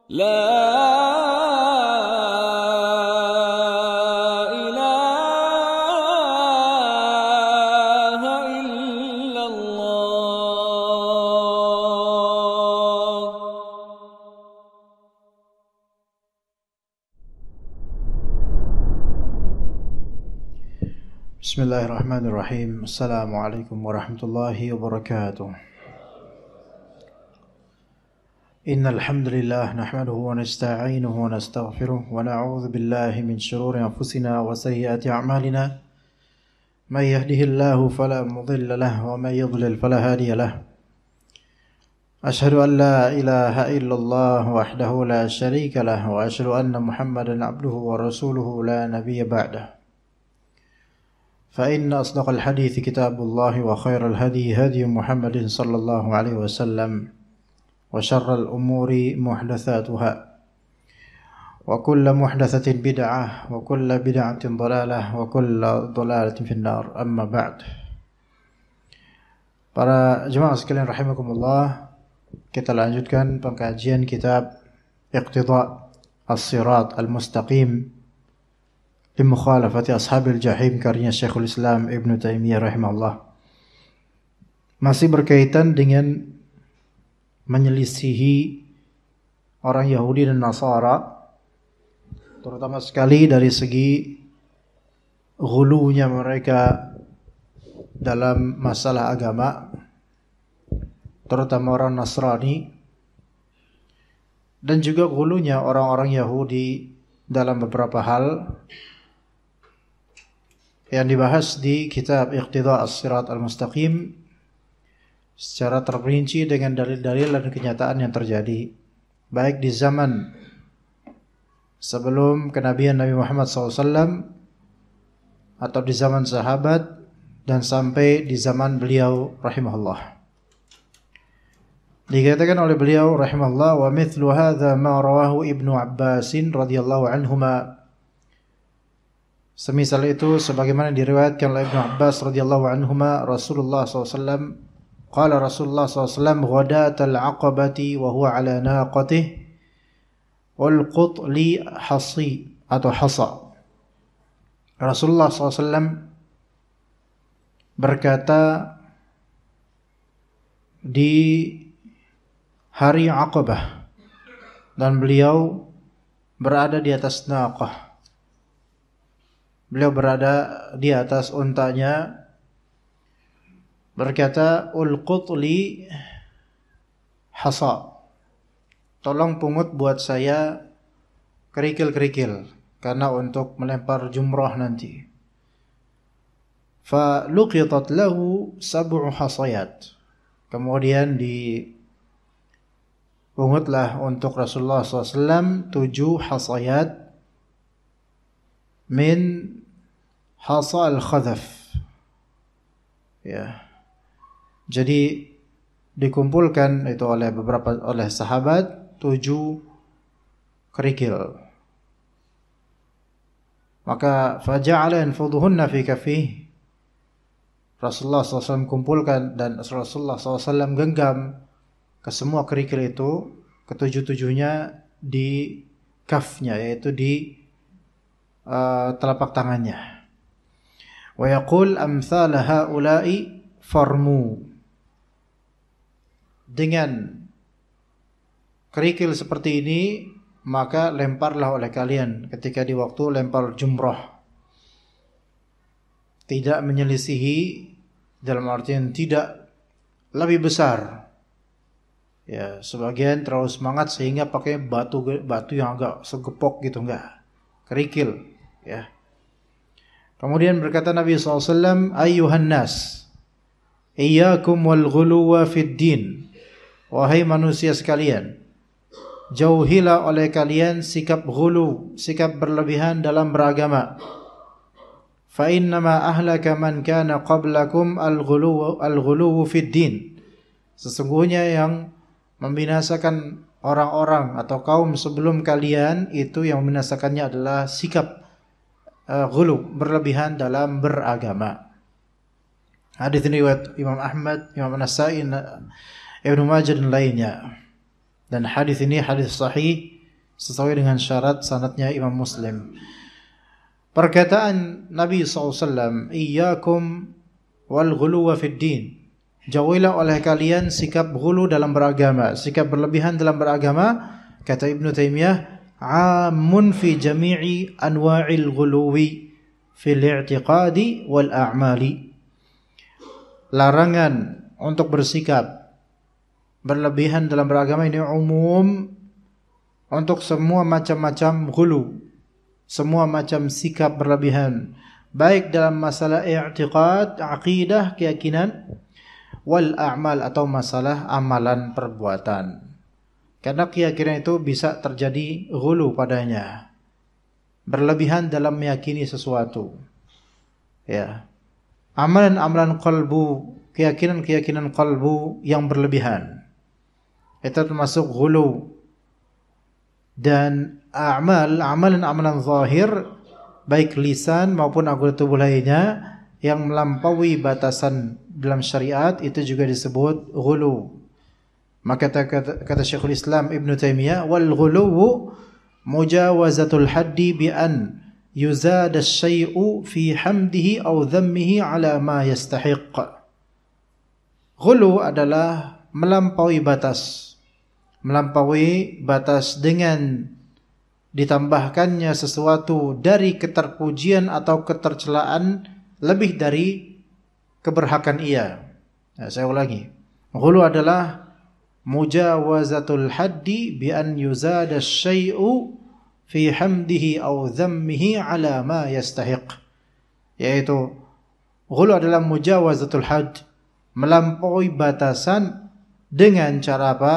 لا إله إلا الله. بسم الله الرحمن الرحيم. السلام عليكم ورحمة الله وبركاته. إن الحمد لله نحمده ونستعينه ونستغفره ونعوذ بالله من شرور أنفسنا وسيئات أعمالنا. من يهده الله فلا مضل له ومن يضلل فلا هادي له. أشهد أن لا إله إلا الله وحده لا شريك له وأشهد أن محمدا عبده ورسوله لا نبي بعده. فإن أصدق الحديث كتاب الله وخير الهدي هدي محمد صلى الله عليه وسلم وشر الأمور محدثاتها وكل محدثة بدعة وكل بدعة ضلالة وكل ضلالة في النار. أما بعد. Para jemaah sekalian rahimakumullah, kita lanjutkan pengkajian kitab Iqtida' As-Sirat Al-Mustaqim Limukhalafati Ashabil Jahim karya Syekhul Islam Ibn Taimiyah rahimahullah. Masih berkaitan dengan menyelisihi orang Yahudi dan Nasara, terutama sekali dari segi ghulunya mereka dalam masalah agama, terutama orang Nasrani, dan juga ghulunya orang-orang Yahudi dalam beberapa hal yang dibahas di kitab Iqtida' As-Sirat Al-Mustaqim secara terperinci dengan dalil-dalil dan kenyataan yang terjadi baik di zaman sebelum kenabian Nabi Muhammad SAW atau di zaman sahabat dan sampai di zaman beliau rahimahullah. Dikatakan oleh beliau rahimahullah, wa mithlu hadza ma rawahu Ibnu Abbas radhiyallahu anhuma. Semisal itu sebagaimana diriwayatkan oleh Ibnu Abbas radhiyallahu anhuma, Rasulullah SAW qala Rasulullah SAW ghadatal aqabati wa huwa ala naqatihi ulqut li hasi atau hasa. Rasulullah SAW berkata di hari Aqabah dan beliau berada di atas naqah. Beliau berada di atas untanya, berkata, ulqut li hasa, tolong pungut buat saya kerikil-kerikil karena untuk melempar jumrah nanti. Fa luqitat lahu sab'u hasayat, kemudian dipungutlah untuk Rasulullah SAW 7 hasayat min hasa al-khadhaf, ya. Jadi dikumpulkan itu oleh sahabat 7 kerikil. Maka faja'ala yanfudhuhunna fi kaffih. Rasulullah SAW kumpulkan dan Rasulullah SAW genggam ke semua kerikil itu, ketujuh-tujuhnya di kafnya, yaitu di telapak tangannya. Wa yaqul amsal haula'i farmu. Dengan kerikil seperti ini maka lemparlah oleh kalian ketika di waktu lempar jumrah. Tidak menyelisihi dalam artian tidak lebih besar. Ya, sebagian terlalu semangat sehingga pakai batu yang agak segepok gitu, enggak. Kerikil, ya. Kemudian berkata Nabi SAW, ayyuhan nas, iyyakum wal ghuluwa fid din. Wahai manusia sekalian, jauhilah oleh kalian sikap ghulu, sikap berlebihan dalam beragama. Fa innama ahlaka man kana qablakum al-ghuluwu fid din. Sesungguhnya yang membinasakan orang-orang atau kaum sebelum kalian itu, yang membinasakannya adalah sikap ghulu, berlebihan dalam beragama. Hadis ini riwayat Imam Ahmad, Imam An-Nasa'i, Ibnu Majah dan lainnya. Dan hadis ini hadis sahih sesuai dengan syarat sanadnya Imam Muslim. Perkataan Nabi SAW, "Iyyakum wal ghuluwa fid din." Jauhilah oleh kalian sikap ghulu dalam beragama, sikap berlebihan dalam beragama. Kata Ibnu Taimiyah, "Amun fi jami'i anwa'il ghuluwi fil i'tiqadi wal a'mali." Larangan untuk bersikap berlebihan dalam beragama ini umum untuk semua macam-macam ghulu, semua macam sikap berlebihan, baik dalam masalah i'tiqad, aqidah, keyakinan, wal a'mal atau masalah amalan perbuatan. Karena keyakinan itu bisa terjadi ghulu padanya, berlebihan dalam meyakini sesuatu. Ya. Amalan-amalan qalbu, keyakinan-keyakinan qalbu yang berlebihan, itu termasuk ghulu. Dan amalan-amalan zahir, baik lisan maupun anggota tubuh lainnya yang melampaui batasan dalam syariat, itu juga disebut ghulu. Maka kata Syekhul Islam Ibn Taimiyah, wal ghuluwu mujawazatul haddi bi an yuzada syai'u fi hamdihi aw dhammihi ala ma yastahiq. Ghulu adalah melampaui batas dengan ditambahkannya sesuatu dari keterpujian atau ketercelaan lebih dari keberhakan ia. Nah, saya ulangi. Ghulu adalah mujawazatul haddi bi an yuzada syai'u fi hamdihi aw dhammihi ala ma yastahiq. Yaitu ghulu adalah mujawazatul hadd, melampaui batasan dengan cara apa?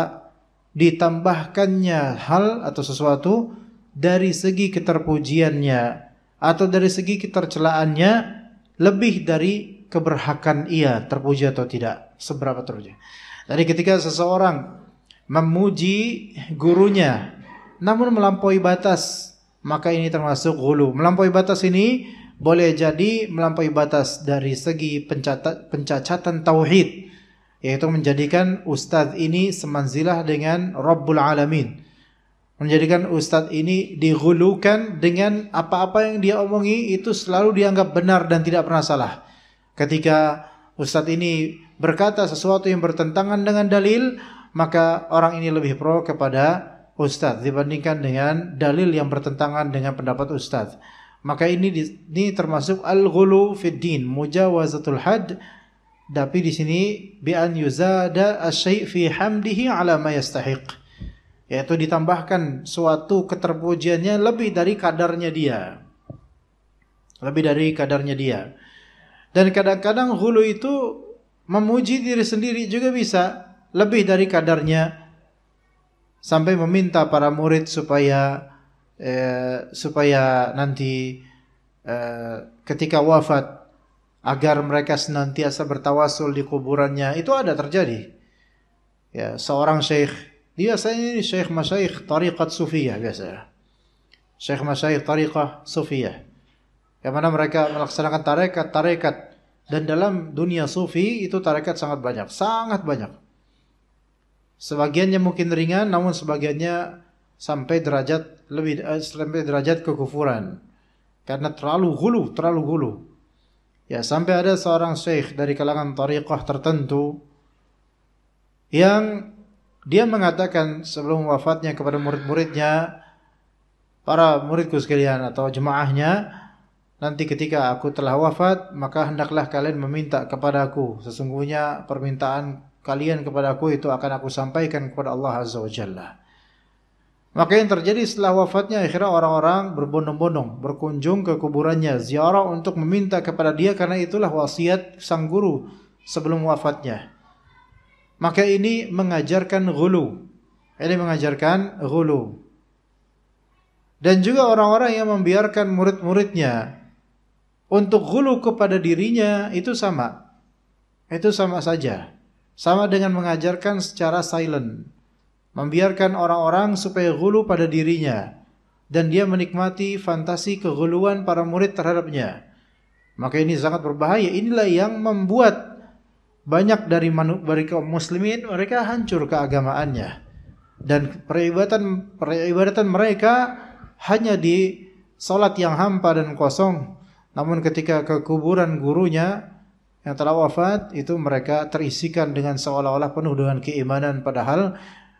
Ditambahkannya hal atau sesuatu dari segi keterpujiannya atau dari segi ketercelaannya lebih dari keberhakan ia, terpuji atau tidak, seberapa terpuji. Jadi ketika seseorang memuji gurunya namun melampaui batas, maka ini termasuk ghulu. Melampaui batas ini boleh jadi melampaui batas dari segi pencacatan tauhid, yaitu menjadikan ustadz ini semanzilah dengan Rabbul Alamin, menjadikan ustadz ini dighulukan dengan apa-apa yang dia omongi itu selalu dianggap benar dan tidak pernah salah. Ketika ustadz ini berkata sesuatu yang bertentangan dengan dalil, maka orang ini lebih pro kepada ustadz dibandingkan dengan dalil yang bertentangan dengan pendapat ustadz. Maka ini termasuk al-ghulu fid din, mujawazatul hadd. Tapi di sini bi an yuzada asy-syai' fi hamdihi ala ma yastahiq, yaitu ditambahkan suatu keterpujiannya lebih dari kadarnya dia. Lebih dari kadarnya dia. Dan kadang-kadang ghulu itu memuji diri sendiri juga bisa lebih dari kadarnya, sampai meminta para murid supaya nanti ketika wafat agar mereka senantiasa bertawasul di kuburannya. Itu ada terjadi. Ya, seorang syekh, biasanya ini syekh masyayikh tariqat sufiyah biasa. Syekh masyayikh tariqah sufiyah, yang mana mereka melaksanakan tarekat. Dan dalam dunia sufi itu tarekat sangat banyak, sangat banyak. Sebagiannya mungkin ringan, namun sebagiannya sampai derajat kekufuran. Karena terlalu ghulu. Ya, sampai ada seorang syekh dari kalangan tariqah tertentu yang dia mengatakan sebelum wafatnya kepada murid-muridnya, para muridku sekalian atau jemaahnya, nanti ketika aku telah wafat, maka hendaklah kalian meminta kepada aku. Sesungguhnya permintaan kalian kepada aku itu akan aku sampaikan kepada Allah Azza wa Jalla. Maka yang terjadi setelah wafatnya, akhirnya orang-orang berbondong-bondong berkunjung ke kuburannya, ziarah untuk meminta kepada dia, karena itulah wasiat sang guru sebelum wafatnya. Maka ini mengajarkan ghulu. Dan juga orang-orang yang membiarkan murid-muridnya untuk ghulu kepada dirinya, itu sama. Itu sama saja. Sama dengan mengajarkan secara silent. Membiarkan orang-orang supaya ghulu pada dirinya, dan dia menikmati fantasi keghuluan para murid terhadapnya. Maka ini sangat berbahaya. Inilah yang membuat banyak dari kaum muslimin mereka hancur keagamaannya. Dan peribadatan mereka hanya di salat yang hampa dan kosong. Namun ketika ke kuburan gurunya yang telah wafat, itu mereka terisikan dengan seolah-olah penuh dengan keimanan, padahal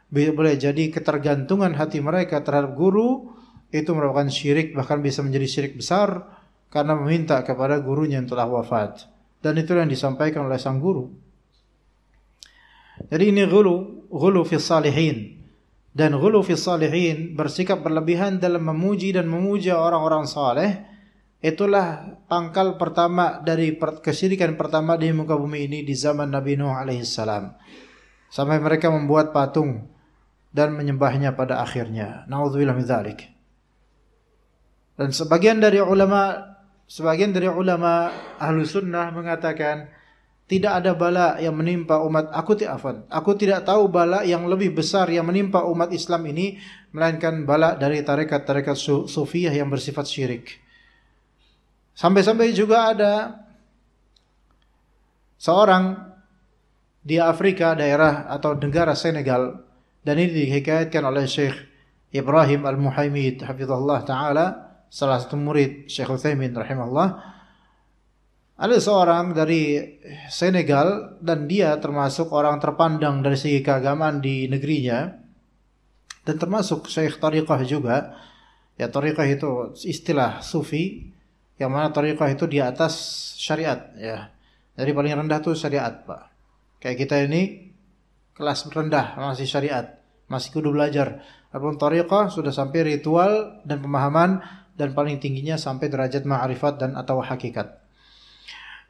boleh jadi ketergantungan hati mereka terhadap guru itu merupakan syirik, bahkan bisa menjadi syirik besar karena meminta kepada gurunya yang telah wafat. Dan itu yang disampaikan oleh sang guru. Jadi ini ghulu fi salihin. Dan ghulu fi salihin, bersikap berlebihan dalam memuji dan memuja orang-orang saleh, itulah pangkal pertama dari kesyirikan pertama di muka bumi ini di zaman Nabi Nuh alaihissalam. Sampai mereka membuat patung dan menyembahnya pada akhirnya. Na'udzubillah min dzalik. Dan sebagian dari ulama ahlu sunnah mengatakan tidak ada bala yang menimpa umat aku tidak tahu bala yang lebih besar yang menimpa umat Islam ini melainkan bala dari tarekat-tarekat sufiyah yang bersifat syirik. Sampai-sampai juga ada seorang di Afrika, daerah atau negara Senegal, dan ini dihikayatkan oleh Syekh Ibrahim Al-Muhaimid hafizahullah ta'ala, salah satu murid Syekh Utsaimin rahimahullah. Ada seorang dari Senegal dan dia termasuk orang terpandang dari segi keagamaan di negerinya dan termasuk Syekh Tariqah juga. Ya, Tariqah itu istilah sufi yang mana Tariqah itu di atas syariat, ya. Jadi paling rendah tuh syariat, Pak. Kayak kita ini kelas rendah masih syariat, masih kudu belajar. Adapun Tariqah sudah sampai ritual dan pemahaman dan paling tingginya sampai derajat ma'rifat dan atau hakikat.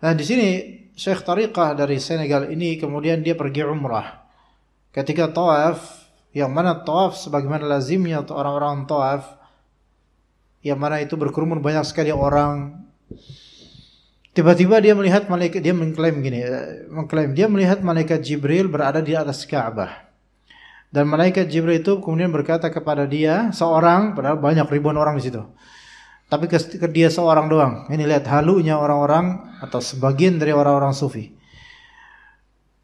Nah, di sini Syekh Tariqah dari Senegal ini kemudian dia pergi umrah. Ketika tawaf, yang mana tawaf sebagaimana lazimnya orang-orang tawaf, yang mana itu berkerumun banyak sekali orang. Tiba-tiba dia melihat malaikat, dia mengklaim dia melihat malaikat Jibril berada di atas Ka'bah. Dan malaikat Jibril itu kemudian berkata kepada dia, seorang, padahal banyak ribuan orang di situ. Tapi ke dia seorang doang. Ini lihat halunya orang-orang atau sebagian dari orang-orang sufi.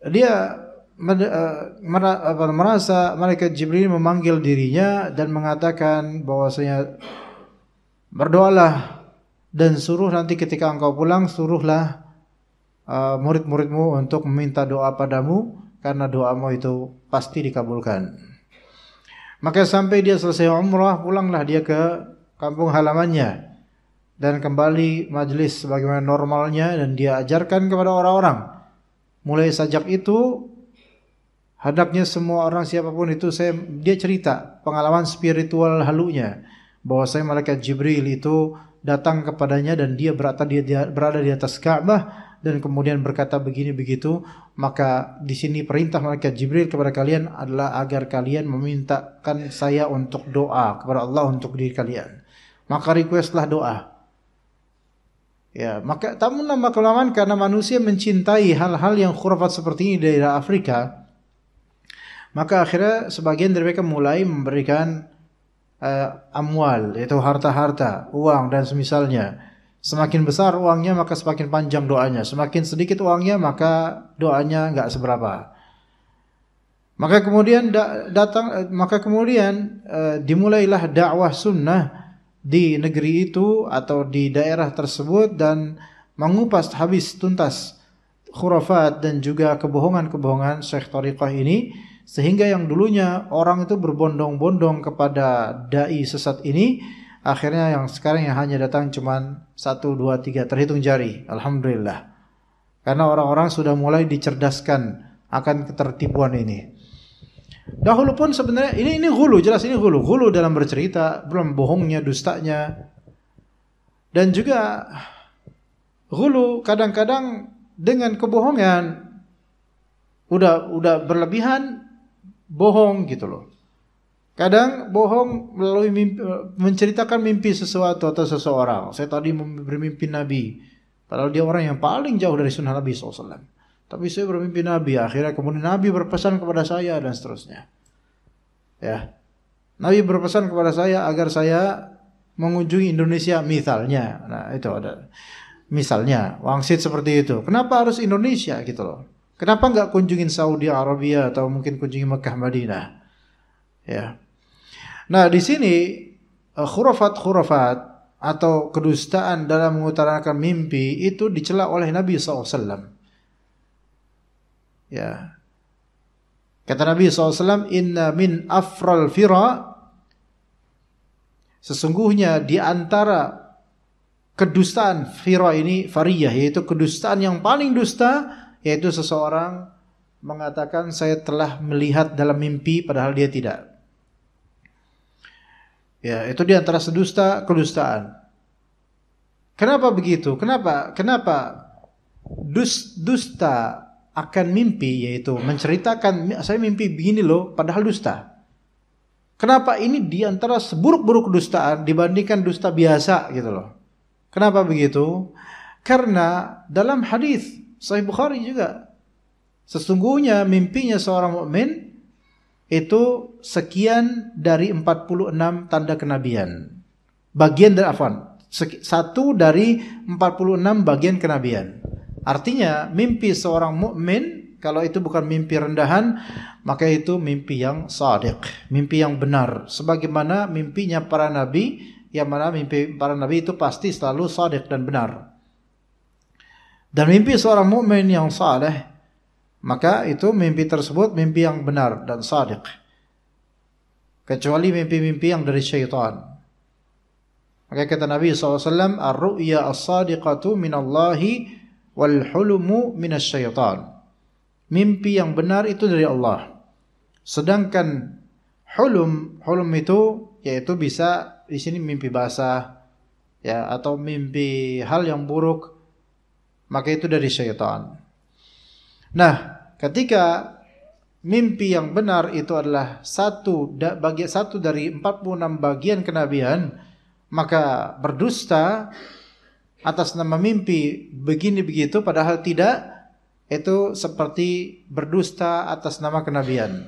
Dia merasa malaikat Jibril memanggil dirinya dan mengatakan bahwasanya berdoalah dan suruh nanti ketika engkau pulang suruhlah murid-muridmu untuk meminta doa padamu karena doamu itu pasti dikabulkan. Maka sampai dia selesai umrah, pulanglah dia ke kampung halamannya dan kembali majlis sebagaimana normalnya dan dia ajarkan kepada orang-orang. Mulai sejak itu hendaknya semua orang siapapun itu dia cerita pengalaman spiritual halunya bahwasanya malaikat Jibril itu datang kepadanya dan dia berada di atas Ka'bah dan kemudian berkata begini begitu. Maka di sini perintah malaikat Jibril kepada kalian adalah agar kalian memintakan saya untuk doa kepada Allah untuk diri kalian. Maka requestlah doa. Ya, maka tamun lama kelamaan karena manusia mencintai hal-hal yang khurafat seperti ini di daerah Afrika, maka akhirnya sebagian dari mereka mulai memberikan amwal, yaitu harta-harta, uang dan semisalnya. Semakin besar uangnya maka semakin panjang doanya, semakin sedikit uangnya maka doanya enggak seberapa. Maka kemudian dimulailah dakwah sunnah di negeri itu atau di daerah tersebut dan mengupas habis tuntas khurafat dan juga kebohongan-kebohongan Syekh Tariqah ini, sehingga yang dulunya orang itu berbondong-bondong kepada dai sesat ini, akhirnya yang sekarang yang hanya datang cuman 1, 2, 3 terhitung jari. Alhamdulillah. Karena orang-orang sudah mulai dicerdaskan akan ketertipuan ini. Dahulu pun sebenarnya ini ghulu, jelas ini ghulu dalam bercerita, belum bohongnya, dustanya. Dan juga ghulu kadang-kadang dengan kebohongan udah berlebihan bohong gitu loh. Kadang bohong melalui menceritakan mimpi sesuatu atau seseorang. Saya tadi bermimpi Nabi, padahal dia orang yang paling jauh dari sunnah Nabi SAW. Tapi saya bermimpi Nabi, akhirnya kemudian Nabi berpesan kepada saya dan seterusnya. Ya, Nabi berpesan kepada saya agar saya mengunjungi Indonesia misalnya. Nah itu ada misalnya wangsit seperti itu. Kenapa harus Indonesia gitu loh? Kenapa nggak kunjungin Saudi Arabia atau mungkin kunjungi Mekah Madinah? Ya. Nah, di sini khurafat atau kedustaan dalam mengutarakan mimpi itu dicela oleh Nabi SAW. Ya. Kata Nabi SAW, inna min afral fira, sesungguhnya di antara kedustaan fira ini, fariyah, yaitu kedustaan yang paling dusta, yaitu seseorang mengatakan saya telah melihat dalam mimpi padahal dia tidak. Ya, itu di antara kedustaan. Kenapa begitu? Kenapa dusta akan mimpi, yaitu menceritakan saya mimpi begini loh padahal dusta. Kenapa ini di antara seburuk-buruk kedustaan dibandingkan dusta biasa gitu loh. Kenapa begitu? Karena dalam hadis Sahih Bukhari juga, sesungguhnya mimpinya seorang mukmin itu sekian dari 46 tanda kenabian. Bagian dari satu dari 46 bagian kenabian. Artinya mimpi seorang mukmin kalau itu bukan mimpi rendahan, maka itu mimpi yang shadiq, mimpi yang benar. Sebagaimana mimpinya para nabi, yang mana mimpi para nabi itu pasti selalu shadiq dan benar. Dan mimpi seorang mukmin yang saleh, maka itu mimpi tersebut mimpi yang benar dan shadiq. Kecuali mimpi-mimpi yang dari syaitan. Maka kata Nabi SAW, ar-ru'ya as-sadiqatu minallahi wal hulumu minasyaitan. Mimpi yang benar itu dari Allah. Sedangkan hulum itu yaitu bisa di sini mimpi basah, ya, atau mimpi hal yang buruk, maka itu dari syaitan. Nah, ketika mimpi yang benar itu adalah satu dari 46 bagian kenabian, maka berdusta atas nama mimpi begini begitu padahal tidak, itu seperti berdusta atas nama kenabian.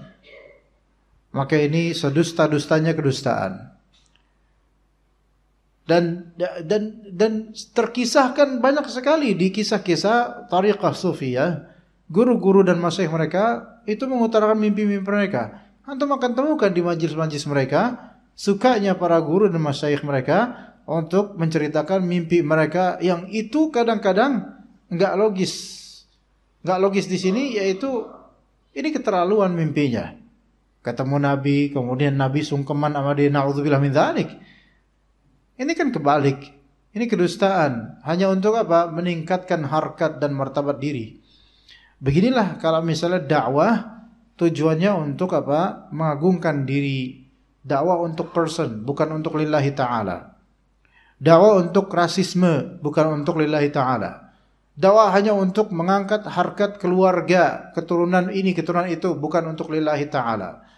Maka ini sedusta-dustanya kedustaan. Dan terkisahkan banyak sekali di kisah-kisah tariqah sufiyah, guru-guru dan masyayikh mereka itu mengutarakan mimpi-mimpi mereka. Antum akan temukan di majlis-majlis mereka, sukanya para guru dan masyayikh mereka untuk menceritakan mimpi mereka yang itu kadang-kadang enggak logis. Enggak logis di sini yaitu ini keterlaluan mimpinya. Ketemu Nabi, kemudian Nabi sungkeman sama dia, na'udzubillah min dzalik. Ini kan kebalik. Ini kedustaan. Hanya untuk apa? Meningkatkan harkat dan martabat diri. Beginilah kalau misalnya dakwah tujuannya untuk apa? Mengagungkan diri. Dakwah untuk person, bukan untuk lillahi ta'ala. Dakwah untuk rasisme, bukan untuk lillahi ta'ala. Dakwah hanya untuk mengangkat harkat keluarga, keturunan ini, keturunan itu, bukan untuk lillahi ta'ala.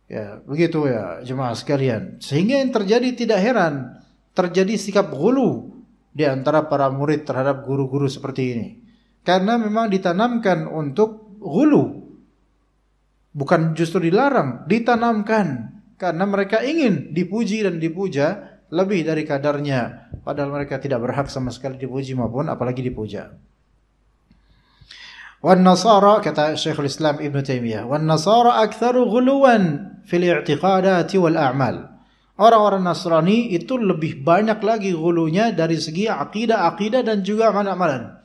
Ya, begitu ya jemaah sekalian. Sehingga yang terjadi tidak heran, terjadi sikap ghulu di antara para murid terhadap guru-guru seperti ini. Karena memang ditanamkan untuk ghulu. Bukan justru dilarang, ditanamkan. Karena mereka ingin dipuji dan dipuja lebih dari kadarnya. Padahal mereka tidak berhak sama sekali dipuji maupun apalagi dipuja. Wan Nasara, kata Syekhul Islam Ibn Taimiyah, wan Nasara aktsaru ghuluwan fil i'tiqadati wal a'mal. Orang-orang Nasrani itu lebih banyak lagi ghulunya dari segi akidah dan juga amalan-amalan.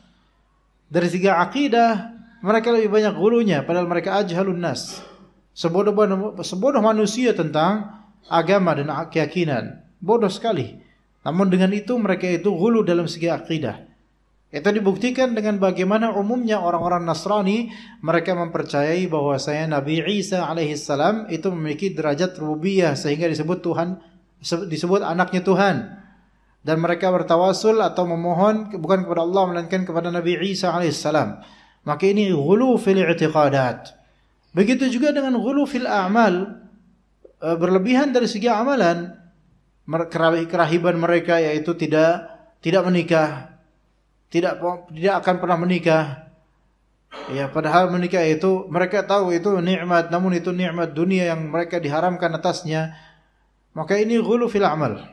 Dari segi akidah mereka lebih banyak ghulunya padahal mereka ajhalun nas. Sebodoh manusia tentang agama dan keyakinan. Bodoh sekali. Namun dengan itu mereka itu ghulu dalam segi akidah. Itu dibuktikan dengan bagaimana umumnya orang-orang Nasrani mereka mempercayai bahwasanya Nabi Isa alaihissalam itu memiliki derajat rububiyah sehingga disebut Tuhan, disebut anaknya Tuhan. Dan mereka bertawasul atau memohon bukan kepada Allah melainkan kepada Nabi Isa alaihissalam. Maka ini ghulu fil i'tiqadat. Begitu juga dengan ghulu fil a'mal, berlebihan dari segi amalan. Kerahiban mereka yaitu tidak menikah. Tidak akan pernah menikah. Ya, padahal menikah itu mereka tahu itu nikmat, namun itu nikmat dunia yang mereka diharamkan atasnya. Maka ini ghulu fil amal.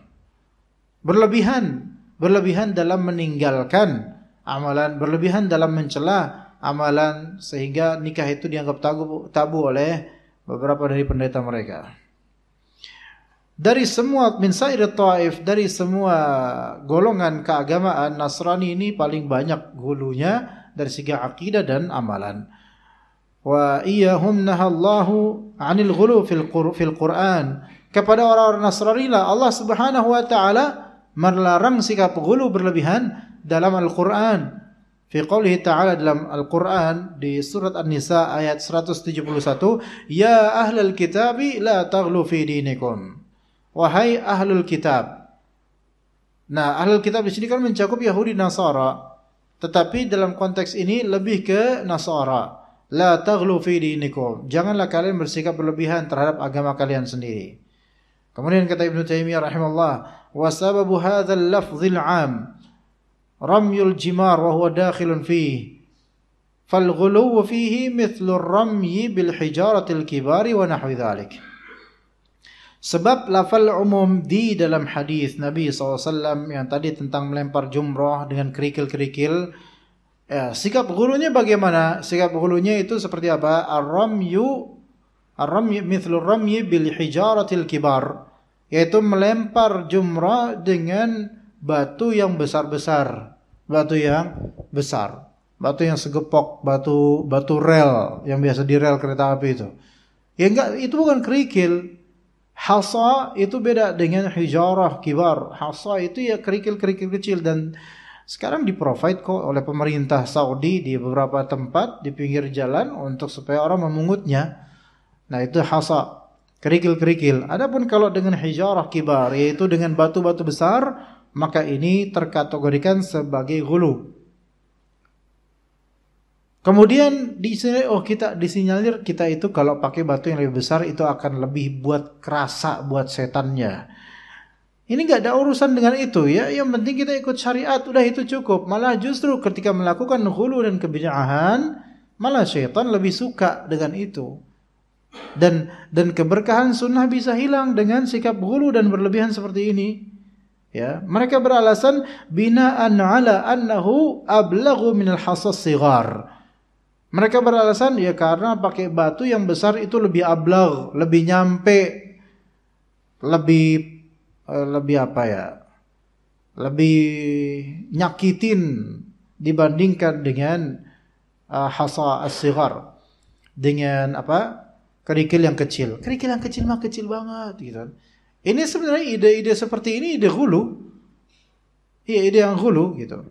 Berlebihan dalam meninggalkan amalan, berlebihan dalam mencela amalan sehingga nikah itu dianggap tabu oleh beberapa dari pendeta mereka. Dari semua min sair taif, dari semua golongan keagamaan, Nasrani ini paling banyak hulunya dari segi akidah dan amalan. Wa iyyahum nahallahu 'anil ghulu fil Qur'an. Kepada orang-orang Nasrani lah Allah Subhanahu wa taala melarang sikap ghulu berlebihan dalam Al-Qur'an. Fi qoulihi ta'ala dalam Al-Qur'an di surat An-Nisa ayat 171, ya ahlal kitabi la taghlu fi dinikum. Wahai ahlul kitab. Nah, ahlul kitab di sini kan mencakup Yahudi Nasara. Tetapi dalam konteks ini lebih ke Nasara. La taghlu fi dinikum. Janganlah kalian bersikap berlebihan terhadap agama kalian sendiri. Kemudian kata Ibnu Taimiyah rahimahullah, wa sababu hadzal lafzil 'am ramyul jimar wa huwa dakhilun fihi. Fal ghuluw fihi mithlu ar-ramyi bil hijaratil kibari wa nahwi dzalik. Sebab lafal umum di dalam hadis Nabi SAW yang tadi tentang melempar jumrah dengan kerikil-kerikil, ya, sikap ghulunya bagaimana? Sikap ghulunya itu seperti apa? Ar-ramyu mithlu ramyi bil hijaratil kibar, yaitu melempar jumrah dengan batu yang besar-besar, batu yang besar, batu yang segepok, batu rel yang biasa di rel kereta api itu. Ya enggak, itu bukan kerikil. Hasa itu beda dengan hijarah kibar. Hasa itu ya kerikil-kerikil kecil, dan sekarang di-provide kok oleh pemerintah Saudi di beberapa tempat di pinggir jalan untuk supaya orang memungutnya. Nah, itu hasa, kerikil-kerikil. Adapun kalau dengan hijarah kibar, yaitu dengan batu-batu besar, maka ini terkategorikan sebagai ghulu. Kemudian di sini kita disinyalir kita itu kalau pakai batu yang lebih besar itu akan lebih buat kerasa buat setannya. Ini enggak ada urusan dengan itu ya. Yang penting kita ikut syariat, udah itu cukup. Malah justru ketika melakukan ghulu dan kebid'ahan, malah syaitan lebih suka dengan itu. Dan keberkahan sunnah bisa hilang dengan sikap ghulu dan berlebihan seperti ini. Ya, mereka beralasan bina'an 'ala annahu ablaghu minal hasas shighar. Mereka beralasan ya karena pakai batu yang besar itu lebih ablag, lebih nyampe, lebih apa ya? Lebih nyakitin dibandingkan dengan hasa as-sighar. Dengan apa? Kerikil yang kecil. Kerikil yang kecil mah kecil banget gitu. Ini sebenarnya ide-ide seperti ini ide ghulu. Iya, ide yang ghulu gitu.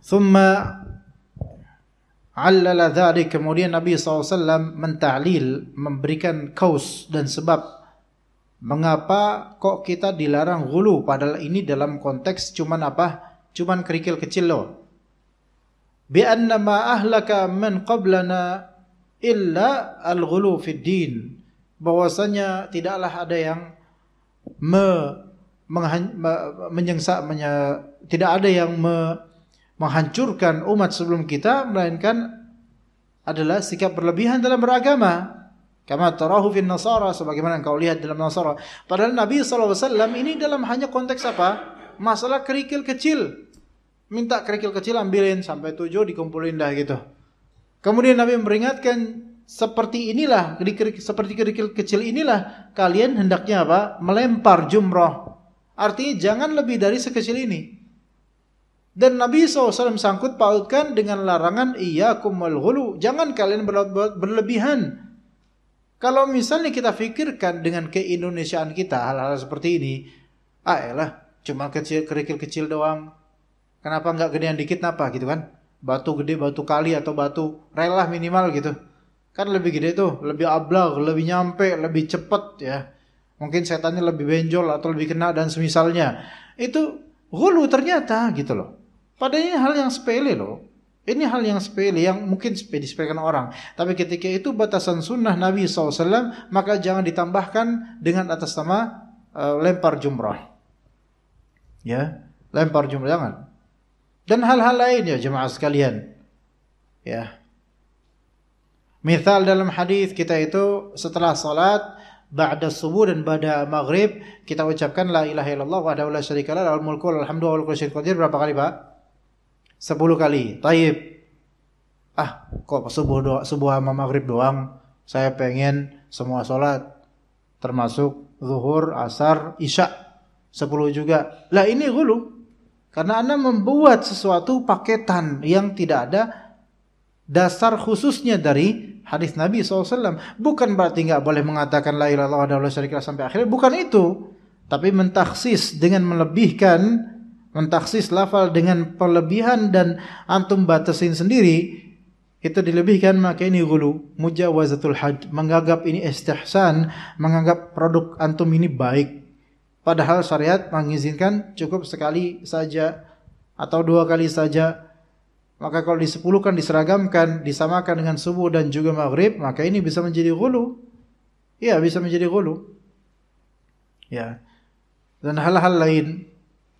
Thumma allala dzalik, kemudian Nabi SAW menta'lil, memberikan kaus dan sebab mengapa kok kita dilarang ghulu, padahal ini dalam konteks cuman apa? Cuman kerikil kecil loh. Bi anna ma ahlaka man qablana illa al-ghulu fid din. Bahwasanya tidaklah ada yang tidak ada yang menghancurkan umat sebelum kita, melainkan adalah sikap berlebihan dalam beragama. Kama tarahu fin nasara, sebagaimana engkau lihat dalam Nasara. Padahal Nabi SAW ini dalam hanya konteks apa? Masalah kerikil kecil. Minta kerikil kecil ambilin sampai 7 dikumpulin dah gitu. Kemudian Nabi memperingatkan seperti inilah, seperti kerikil kecil inilah kalian hendaknya apa? Melempar jumrah. Artinya jangan lebih dari sekecil ini. Dan Nabi SAW sangkut pautkan dengan larangan iyyakum wal ghulu, jangan kalian berlebihan. Kalau misalnya kita fikirkan dengan keindonesiaan kita hal-hal seperti ini, elah cuma kerikil kecil doang. Kenapa enggak gedean dikit napa gitu kan? Batu gede, batu kali atau batu rel lah minimal gitu. Kan lebih gede tuh, lebih ablag, lebih nyampe, lebih cepet ya. Mungkin setannya lebih benjol atau lebih kena dan semisalnya. Itu ghulu ternyata gitu loh. Padahal ini hal yang sepele loh. Ini hal yang sepele yang mungkin disepelekan orang. Tapi ketika itu batasan sunnah Nabi SAW, maka jangan ditambahkan dengan atas nama lempar jumrah. Ya, lempar jumrah jangan. Dan hal-hal lain ya jemaah sekalian. Ya. Misal dalam hadis kita itu setelah salat ba'da subuh dan ba'da maghrib kita ucapkan la ilaha illallah wahdahu la syarikalah lahul mulku wa lahul hamdu wa huwa ala kulli syai'in qadir. Berapa kali, Pak? 10 kali. Taib. Kok subuh sama maghrib doang? Saya pengen semua sholat, termasuk zuhur, asar, isya, 10 juga. Lah ini ghulu. Karena Anda membuat sesuatu paketan yang tidak ada dasar khususnya dari hadis Nabi SAW. Bukan berarti nggak boleh mengatakan la ilaha illallah wa la syarika lahu sampai akhir. Bukan itu. Tapi mentaksis dengan melebihkan, mentaksis lafal dengan perlebihan dan antum batasin sendiri, itu dilebihkan, maka ini ghulu, mujawazatul had, menganggap ini istihsan, menganggap produk antum ini baik. Padahal syariat mengizinkan cukup sekali saja atau 2 kali saja. Maka kalau disepuluhkan, diseragamkan, disamakan dengan subuh dan juga maghrib, maka ini bisa menjadi ghulu. Ya, bisa menjadi ghulu. Ya. Dan hal-hal lain.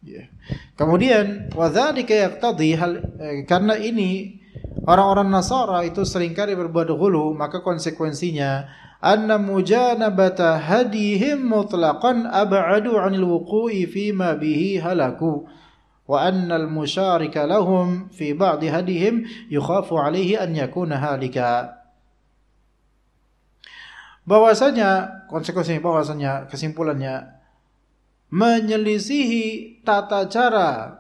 Ya. Kemudian wadzalika yaqtadi karena ini orang-orang Nasara itu seringkali berbuat ghulu, maka konsekuensinya anna mujanabata hadihim mutlaqan ab'adu 'anil wuqu'i fima bihi halaku wa anna al-musharika lahum fi ba'di hadihim yukhafu 'alaihi an yakuna halika. Bahwasanya konsekuensinya, kesimpulannya, menyelisihi tata cara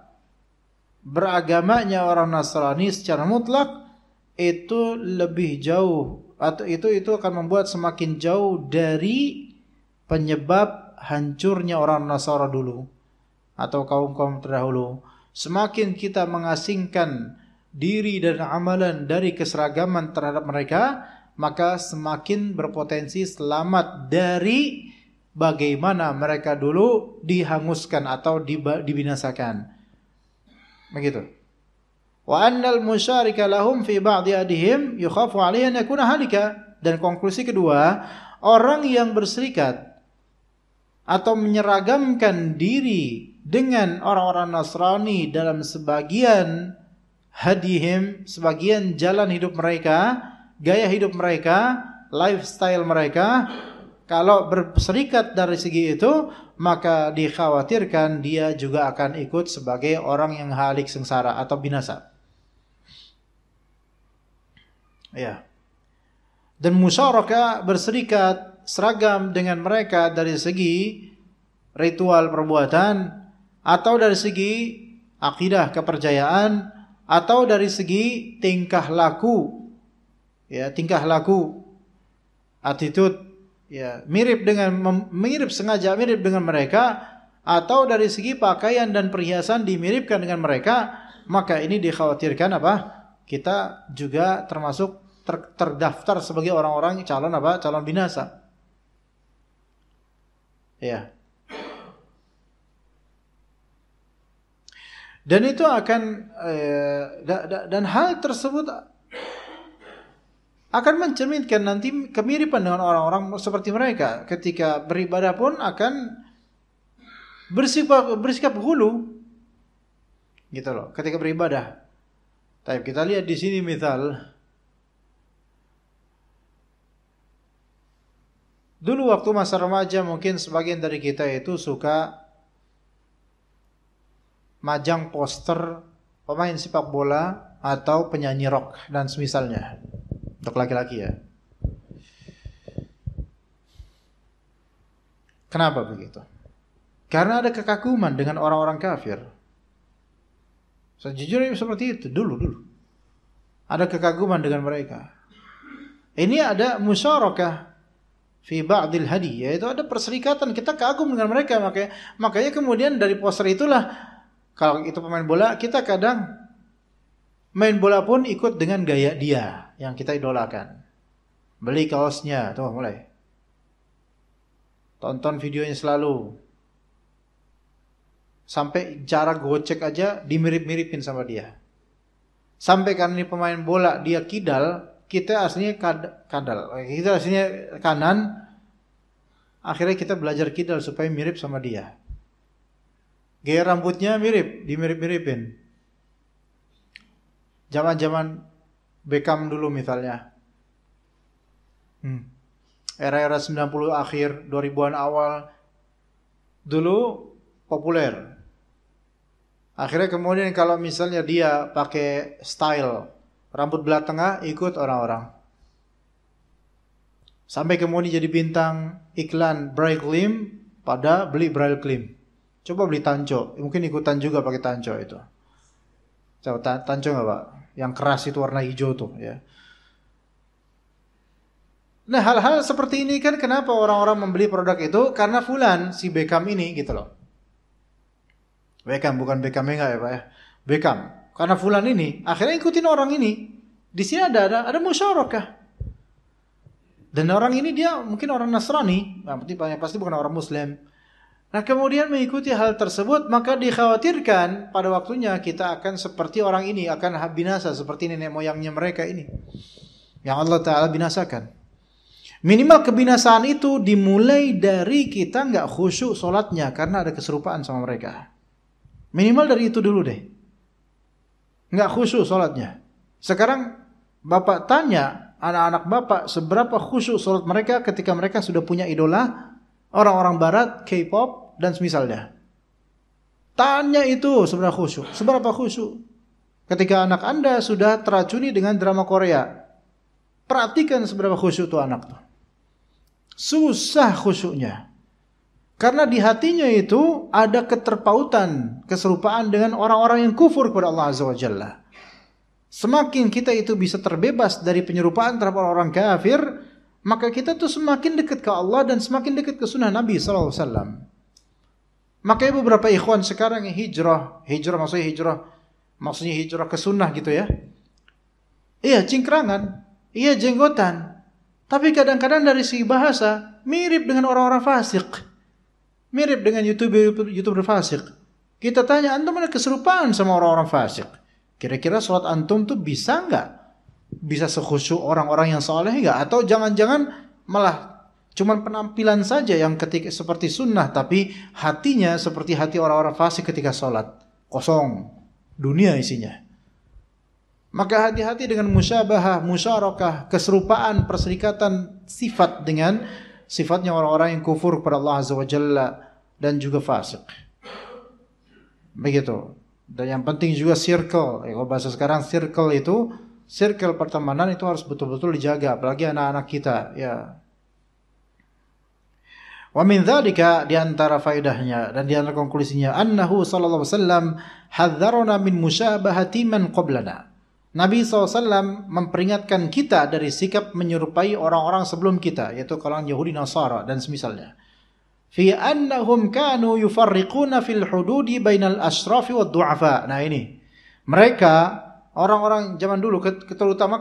beragamanya orang Nasrani secara mutlak itu lebih jauh, atau itu akan membuat semakin jauh dari penyebab hancurnya orang Nasara dulu atau kaum-kaum terdahulu. Semakin kita mengasingkan diri dan amalan dari keseragaman terhadap mereka, maka semakin berpotensi selamat dari bagaimana mereka dulu dihanguskan atau dibinasakan. Begitu. Wa annal musyarika lahum fi ba'di adihim yukhafu 'alaihi an yakuna halika. Dan konklusi kedua, orang yang berserikat atau menyeragamkan diri dengan orang-orang Nasrani dalam sebagian hadihim, sebagian jalan hidup mereka, gaya hidup mereka, lifestyle mereka, kalau berserikat dari segi itu, maka dikhawatirkan dia juga akan ikut sebagai orang yang halik sengsara atau binasa. Ya. Dan musyarakah, berserikat seragam dengan mereka dari segi ritual perbuatan, atau dari segi akidah kepercayaan, atau dari segi tingkah laku, ya, tingkah laku, attitude, ya, mirip sengaja mirip dengan mereka, atau dari segi pakaian dan perhiasan dimiripkan dengan mereka, maka ini dikhawatirkan apa? Kita juga termasuk terdaftar sebagai orang-orang calon apa? Calon binasa. Ya. Dan itu akan dan hal tersebut akan mencerminkan nanti kemiripan dengan orang-orang seperti mereka. Ketika beribadah pun akan bersikap hulu, gitu loh. Ketika beribadah. Tapi kita lihat di sini misal, dulu waktu masa remaja mungkin sebagian dari kita itu suka majang poster pemain sepak bola atau penyanyi rock dan semisalnya. Untuk laki-laki ya. Kenapa begitu? Karena ada kekaguman dengan orang-orang kafir. Sejujurnya seperti itu dulu. Ada kekaguman dengan mereka. Ini ada musyarakah fi ba'dil hadi, yaitu ada perserikatan, kita kagum dengan mereka, makanya kemudian dari poster itulah, kalau itu pemain bola, kita kadang main bola pun ikut dengan gaya dia yang kita idolakan. Beli kaosnya, tuh mulai. Tonton videonya selalu. Sampai cara gocek aja dimirip-miripin sama dia. Sampai karena ini pemain bola, dia kidal, kita aslinya kadal. Kita aslinya kanan. Akhirnya kita belajar kidal supaya mirip sama dia. Gaya rambutnya mirip, dimirip-miripin. Zaman-zaman Beckham dulu misalnya. Era-era 90 akhir, 2000-an awal. Dulu populer. Akhirnya kemudian kalau misalnya dia pakai style rambut belah tengah, ikut orang-orang. Sampai kemudian jadi bintang iklan Braille Claim pada beli Braille Claim. Coba beli Tanco, mungkin ikutan juga pakai Tanco itu. Coba Tanco nggak Pak? Yang keras itu warna hijau tuh ya. Nah hal-hal seperti ini kan kenapa orang-orang membeli produk itu? Karena fulan si Beckham ini gitu loh. Beckham bukan Beckham enggak ya Pak ya. Beckham. Karena fulan ini akhirnya ikutin orang ini. Di sini ada musyarakah. Dan orang ini dia mungkin orang Nasrani, pasti bukan orang Muslim. Nah kemudian mengikuti hal tersebut, maka dikhawatirkan pada waktunya kita akan seperti orang ini, akan binasa seperti nenek moyangnya mereka ini. Yang Allah Ta'ala binasakan. Minimal kebinasaan itu dimulai dari kita nggak khusyuk sholatnya, karena ada keserupaan sama mereka. Minimal dari itu dulu deh. Nggak khusyuk sholatnya. Sekarang Bapak tanya anak-anak Bapak seberapa khusyuk sholat mereka ketika mereka sudah punya idola orang-orang barat, K-pop dan semisalnya. Tanya itu seberapa khusyuk. Ketika anak Anda sudah teracuni dengan drama Korea, perhatikan seberapa khusyuk tuh anak tuh. Susah khusyuknya. Karena di hatinya itu ada keterpautan, keserupaan dengan orang-orang yang kufur kepada Allah Azza wa Jalla. Semakin kita itu bisa terbebas dari penyerupaan terhadap orang kafir, maka kita tuh semakin dekat ke Allah dan semakin dekat ke sunnah Nabi SAW. Makanya beberapa ikhwan sekarang yang hijrah maksudnya hijrah ke sunnah gitu ya. Iya cingkrangan, iya jenggotan, tapi kadang-kadang dari segi bahasa mirip dengan orang-orang fasik, mirip dengan youtuber fasik. Kita tanya, antum ada keserupaan sama orang-orang fasik? Kira-kira sholat antum tuh bisa nggak? Bisa sekhusyuk orang-orang yang soleh nggak? Atau jangan-jangan malah cuman penampilan saja yang ketika seperti sunnah, tapi hatinya seperti hati orang-orang fasik ketika sholat, kosong, dunia isinya. Maka hati-hati dengan musyabahah, musyarakah, keserupaan, perserikatan sifat dengan sifatnya orang-orang yang kufur kepada Allah Azza wa Jalla dan juga fasik. Begitu. Dan yang penting juga circle. Kalau bahasa sekarang circle pertemanan itu harus betul-betul dijaga, apalagi anak-anak kita ya. Wa min dzalika, di antara faedahnya dan di antara konklusinya, annahu sallallahu alaihi wasallam hadzarana min musyabahati man qablana. Nabi SAW memperingatkan kita dari sikap menyerupai orang-orang sebelum kita, yaitu kalangan Yahudi Nasara dan semisalnya. Fi annahum kanu yufarriquna fil hududi bainal asrafi wad du'afa. Nah ini, mereka orang-orang zaman dulu, terutama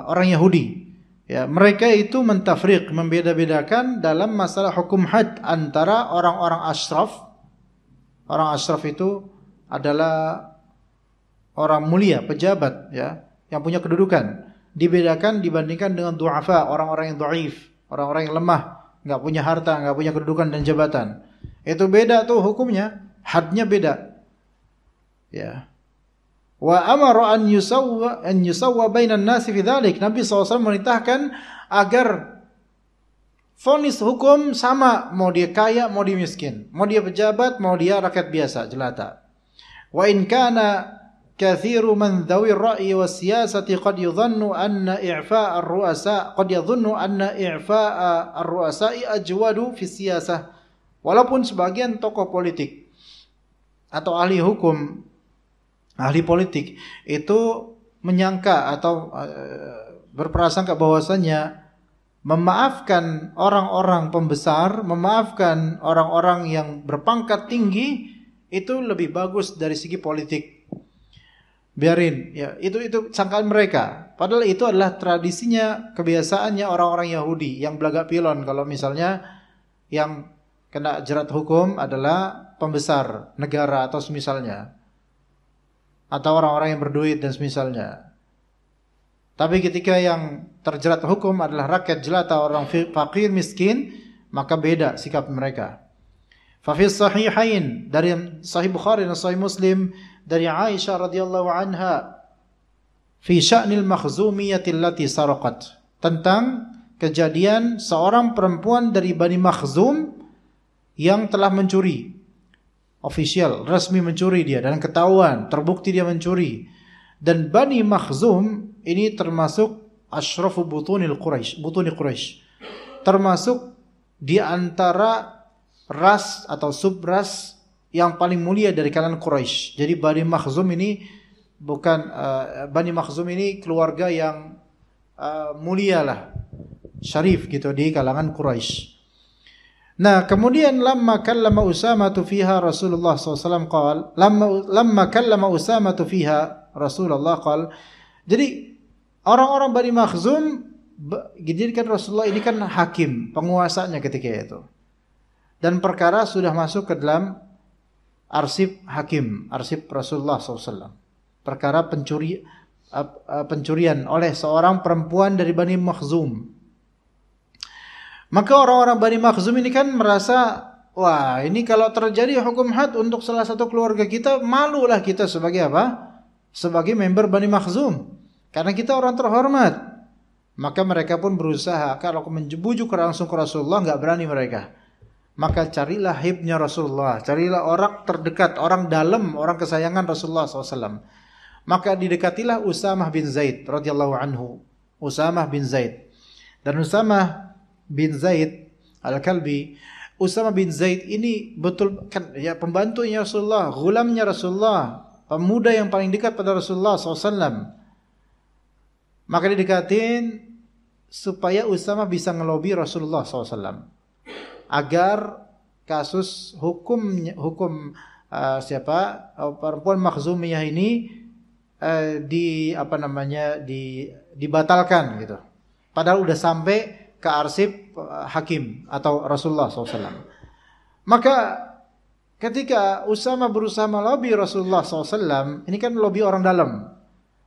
orang Yahudi. Ya, mereka itu mentafriq, membeda-bedakan dalam masalah hukum had antara orang-orang asyraf. Orang asyraf itu adalah orang mulia, pejabat ya, yang punya kedudukan. Dibedakan dibandingkan dengan du'afa, orang-orang yang dhaif, orang-orang yang lemah, nggak punya harta, nggak punya kedudukan dan jabatan. Itu beda tuh hukumnya, hadnya beda. Ya. Wa amara an yusawwa bainan nasi fi dzalik. Nabi SAW memerintahkan agar vonis hukum sama, mau dia kaya, mau dia miskin, mau dia pejabat, mau dia rakyat biasa, jelata. Wa in kana kathiru man dhawi ar-ra'yi was-siyasati qad yadhunnu anna i'fa' ar-ru'asa ar-ru'asa'i ajwadu fi siyasah. Walaupun sebagian tokoh politik atau ahli hukum, ahli politik itu menyangka atau berprasangka bahwasanya memaafkan orang-orang pembesar, memaafkan orang-orang yang berpangkat tinggi itu lebih bagus dari segi politik. Biarin, ya itu sangkaan mereka. Padahal itu adalah tradisinya, kebiasaannya orang-orang Yahudi yang belagak pilon. Kalau misalnya yang kena jerat hukum adalah pembesar negara atau semisalnya, atau orang-orang yang berduit dan semisalnya. Tapi ketika yang terjerat hukum adalah rakyat jelata, orang fakir miskin, maka beda sikap mereka. Fa fi sahihain, dari Sahih Bukhari dan Sahih Muslim, dari Aisyah radhiyallahu anha, fi sya'nil makhzumiyyati allati saraqat, tentang kejadian seorang perempuan dari Bani Makhzum yang telah mencuri. Official, resmi mencuri dia dan ketahuan, terbukti dia mencuri. Dan Bani Makhzum ini termasuk asyrafu butuni Quraisy. Termasuk di antara ras atau subras yang paling mulia dari kalangan Quraisy. Jadi Bani Makhzum ini Bani Makhzum ini keluarga yang mulia lah, syarif gitu di kalangan Quraisy. Nah, kemudian lamma kallama Usamah fiha Rasulullah SAW qala lamma kallama Usamah fiha Rasulullah qala. Jadi orang-orang Bani Makhzum dijadikan Rasulullah ini kan hakim, penguasanya ketika itu. Dan perkara sudah masuk ke dalam arsip hakim, arsip Rasulullah SAW. Perkara pencurian oleh seorang perempuan dari Bani Makhzum. Maka orang-orang Bani Makhzum ini kan merasa, wah ini kalau terjadi hukum had untuk salah satu keluarga kita, malulah kita sebagai apa? Sebagai member Bani Makhzum. Karena kita orang terhormat. Maka mereka pun berusaha, kalau menjebujuk langsung ke Rasulullah, nggak berani mereka. Maka carilah hibnya Rasulullah, carilah orang terdekat, orang dalam, orang kesayangan Rasulullah SAW. Maka didekatilah Usamah bin Zaid radhiyallahu anhu. Usamah bin Zaid. Dan Usamah bin Zaid Al-Kalbi, Usamah bin Zaid ini betul kan ya pembantunya Rasulullah, gulamnya Rasulullah, pemuda yang paling dekat pada Rasulullah SAW. Maka didekatin supaya Usamah bisa ngelobi Rasulullah SAW agar kasus hukum perempuan Makhzumiyah ini dibatalkan gitu. Padahal udah sampai ke arsip hakim atau Rasulullah SAW. Maka ketika Usamah berusaha melobi Rasulullah SAW, ini kan melobi orang dalam.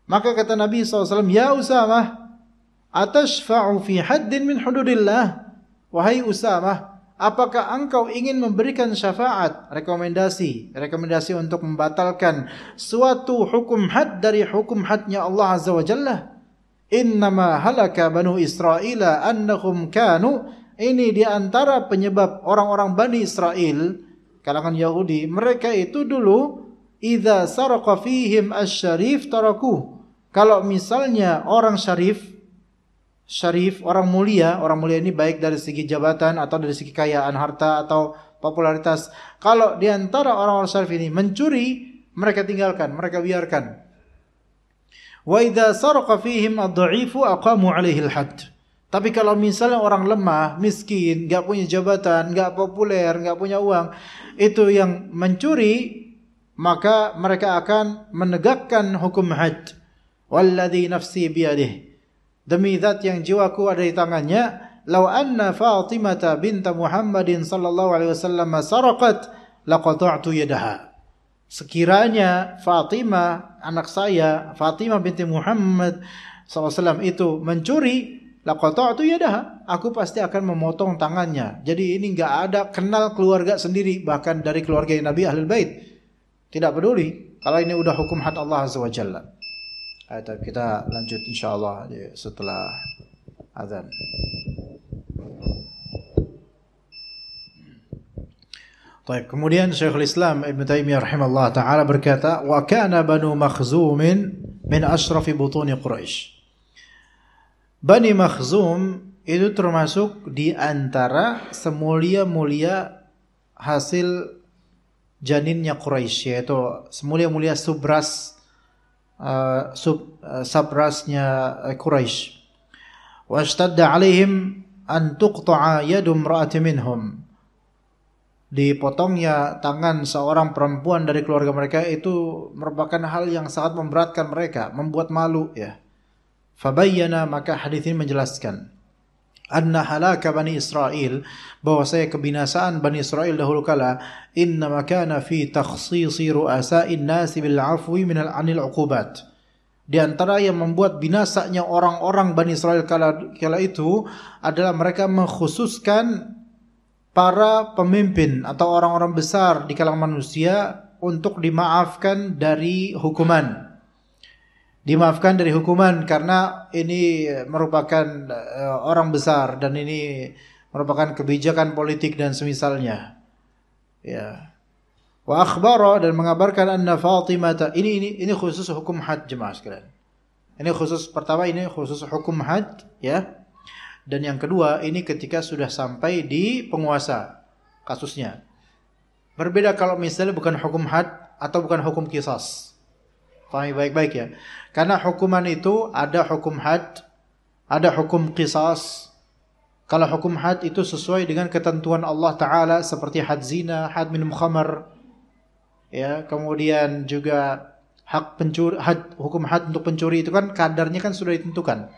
Maka kata Nabi SAW, ya Usamah, atashfa'u fi haddin min hududillah. Wahai Usamah, apakah engkau ingin memberikan syafaat, rekomendasi untuk membatalkan suatu hukum had dari hukum hadnya Allah Azza wa Jalla? Innama halaka banu Israila annahum kanu, ini di antara penyebab orang-orang Bani Israel, kalangan Yahudi, mereka itu dulu idza saraqa fihim asy-syarif tarakuh. Kalau misalnya orang syarif, orang mulia ini baik dari segi jabatan atau dari segi kekayaan, harta atau popularitas. Kalau di antara orang-orang syarif ini mencuri, mereka tinggalkan, mereka biarkan. Wa idza saraqa fihim ad-dha'ifu aqamu 'alaihi al-hadd. Tapi kalau misalnya orang lemah, miskin, enggak punya jabatan, enggak populer, enggak punya uang, itu yang mencuri, maka mereka akan menegakkan hukum had. Walladzi nafsi biyadihi, demi zat yang jiwaku ada di tangannya, law anna Fatimah bint Muhammadin sallallahu alaihi wasallam saraqat laqata'tu yadaha. Sekiranya Fatimah, anak saya, Fatimah binti Muhammad sallallahu alaihi wasallam itu mencuri, laqata'tu yadaha, aku pasti akan memotong tangannya. Jadi ini enggak ada kenal keluarga sendiri, bahkan dari keluarga Nabi Ahlul Bait. Tidak peduli kalau ini udah hukum had Allah Azza wa Jalla. Kita lanjut insyaallah setelah azan. Baik, kemudian Syekhul Islam Ibn Taimiyah rahimahullah taala berkata, "Wa kana Banu Makhzum min ashrafi butuni Quraisy." Bani Makhzum itu termasuk di antara semulia-mulia hasil janinnya Quraisy, yaitu semulia-mulia subrasnya Quraisy. Washtadda alaihim an tuqta'a yadu imra'atin minhum. Dipotongnya tangan seorang perempuan dari keluarga mereka itu merupakan hal yang sangat memberatkan mereka, membuat malu ya. Fabayyana, maka hadis ini menjelaskan anna halaka Bani Israel, bahwasanya kebinasaan Bani Israel dahulu kala, innama kana fi takhsisi ru'asa'in nasi bil 'afwi min al-'anil 'uqubat. Di antara yang membuat binasanya orang-orang Bani Israel kala itu adalah mereka mengkhususkan para pemimpin atau orang-orang besar di kalangan manusia untuk dimaafkan dari hukuman. Dimaafkan dari hukuman karena ini merupakan orang besar dan ini merupakan kebijakan politik dan semisalnya. Ya. Wa akhbara, dan mengabarkan anna Fatimah, ini khusus hukum had jemaah sekalian. Ini khusus pertama, ini khusus hukum had ya. Dan yang kedua ini ketika sudah sampai di penguasa kasusnya. Berbeda kalau misalnya bukan hukum had atau bukan hukum qisas. Pahami baik-baik ya. Karena hukuman itu ada hukum had, ada hukum qisas. Kalau hukum had itu sesuai dengan ketentuan Allah Ta'ala seperti had zina, had minum khamar, ya, kemudian juga hak pencuri, hukum had untuk pencuri itu kan kadarnya kan sudah ditentukan.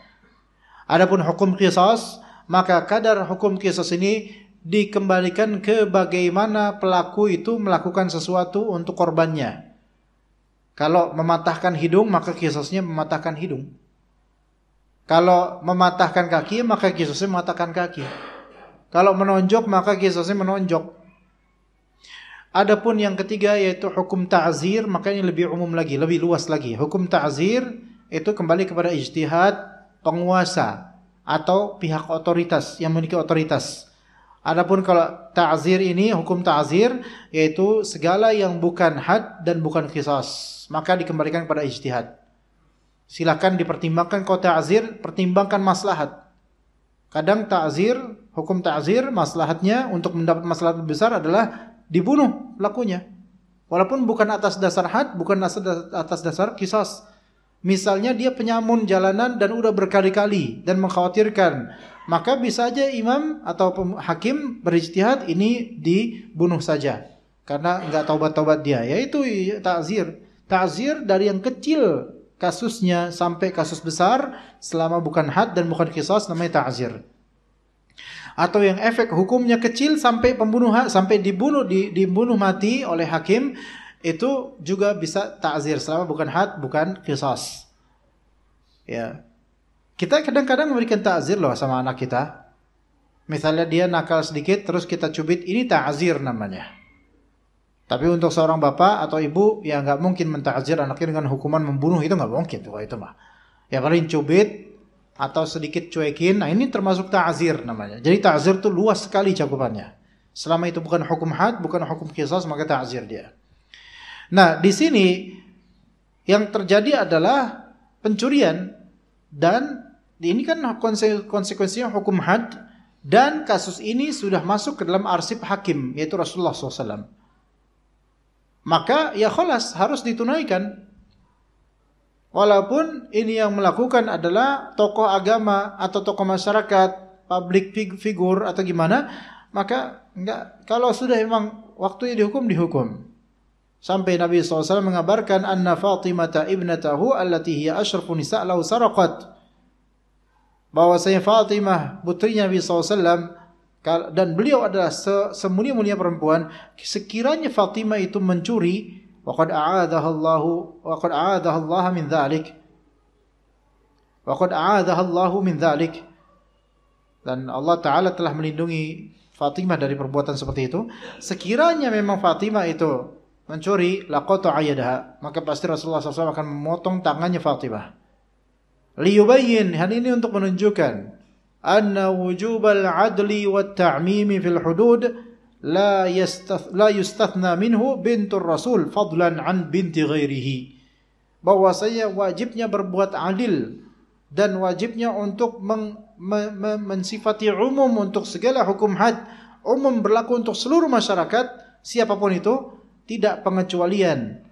Adapun hukum qisas, maka kadar hukum qisas ini dikembalikan ke bagaimana pelaku itu melakukan sesuatu untuk korbannya. Kalau mematahkan hidung, maka qisasnya mematahkan hidung. Kalau mematahkan kaki, maka qisasnya mematahkan kaki. Kalau menonjok, maka qisasnya menonjok. Adapun yang ketiga yaitu hukum ta'zir, maka ini lebih umum lagi, lebih luas lagi. Hukum ta'zir itu kembali kepada ijtihad penguasa atau pihak otoritas yang memiliki otoritas. Adapun kalau ta'zir ini, hukum ta'zir yaitu segala yang bukan had dan bukan qisas, maka dikembalikan kepada ijtihad. Silakan dipertimbangkan kalau ta'zir, pertimbangkan maslahat. Kadang ta'zir, hukum ta'zir, maslahatnya untuk mendapat maslahat besar adalah dibunuh pelakunya. Walaupun bukan atas dasar had, bukan atas dasar qisas. Misalnya dia penyamun jalanan dan udah berkali-kali dan mengkhawatirkan, maka bisa aja imam atau hakim berijtihad ini dibunuh saja karena enggak taubat-taubat dia. Yaitu ta'zir. Ta'zir dari yang kecil kasusnya sampai kasus besar, selama bukan had dan bukan qisas namanya ta'zir. Atau yang efek hukumnya kecil sampai pembunuhan, sampai dibunuh mati oleh hakim, itu juga bisa ta'zir selama bukan had, bukan qisas. Ya. Kita kadang-kadang memberikan ta'zir loh sama anak kita. Misalnya dia nakal sedikit terus kita cubit, ini ta'zir namanya. Tapi untuk seorang bapak atau ibu ya nggak mungkin menta'zir anaknya dengan hukuman membunuh, itu nggak mungkin tuh itu mah. Ya paling cubit atau sedikit cuekin, nah ini termasuk ta'zir namanya. Jadi ta'zir itu luas sekali cakupannya. Selama itu bukan hukum had, bukan hukum qisas, maka ta'zir dia. Nah, di sini yang terjadi adalah pencurian dan ini kan konsekuensinya hukum had dan kasus ini sudah masuk ke dalam arsip hakim yaitu Rasulullah SAW. Maka ya khalas harus ditunaikan. Walaupun ini yang melakukan adalah tokoh agama atau tokoh masyarakat, public figure atau gimana, maka enggak, kalau sudah memang waktunya dihukum. Sampai Nabi SAW mengabarkan anna Fatimah ibnatahu allati hiya asyrafu nisa' lau saraqat. Bahwasanya Fatimah putrinya Nabi SAW dan beliau adalah semulia-mulia perempuan, sekiranya Fatimah itu mencuri, waqad a'adaha Allah min dzalik. Waqad a'adaha Allah min dzalik. Dan Allah Ta'ala telah melindungi Fatimah dari perbuatan seperti itu. Sekiranya memang Fatimah itu mencuri, laqata ayadaha, maka pasti Rasulullah SAW akan memotong tangannya Fatimah. Liyubayyin, hal ini untuk menunjukkan anna wujubal adli wat ta'mimi fil hudud la yustathna minhu bintur rasul fadlan an binti ghairihi. Bahwasanya wajibnya berbuat adil dan wajibnya untuk mensifati umum untuk segala hukum had, umum berlaku untuk seluruh masyarakat siapapun itu, tidak pengecualian.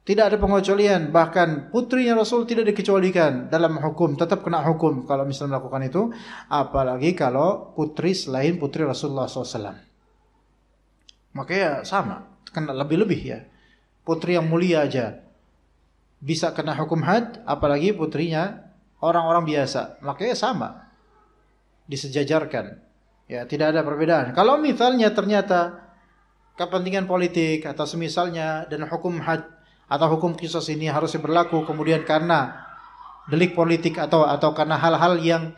Tidak ada pengecualian, bahkan putrinya Rasul tidak dikecualikan dalam hukum, tetap kena hukum kalau misalnya melakukan itu, apalagi kalau putri selain putri Rasulullah SAW. Makanya sama, kena lebih-lebih ya. Putri yang mulia aja bisa kena hukum had, apalagi putrinya orang-orang biasa. Makanya sama, disejajarkan. Ya, tidak ada perbedaan. Kalau misalnya ternyata kepentingan politik atau semisalnya dan hukum had atau hukum qisas ini harusnya berlaku, kemudian karena delik politik atau karena hal-hal yang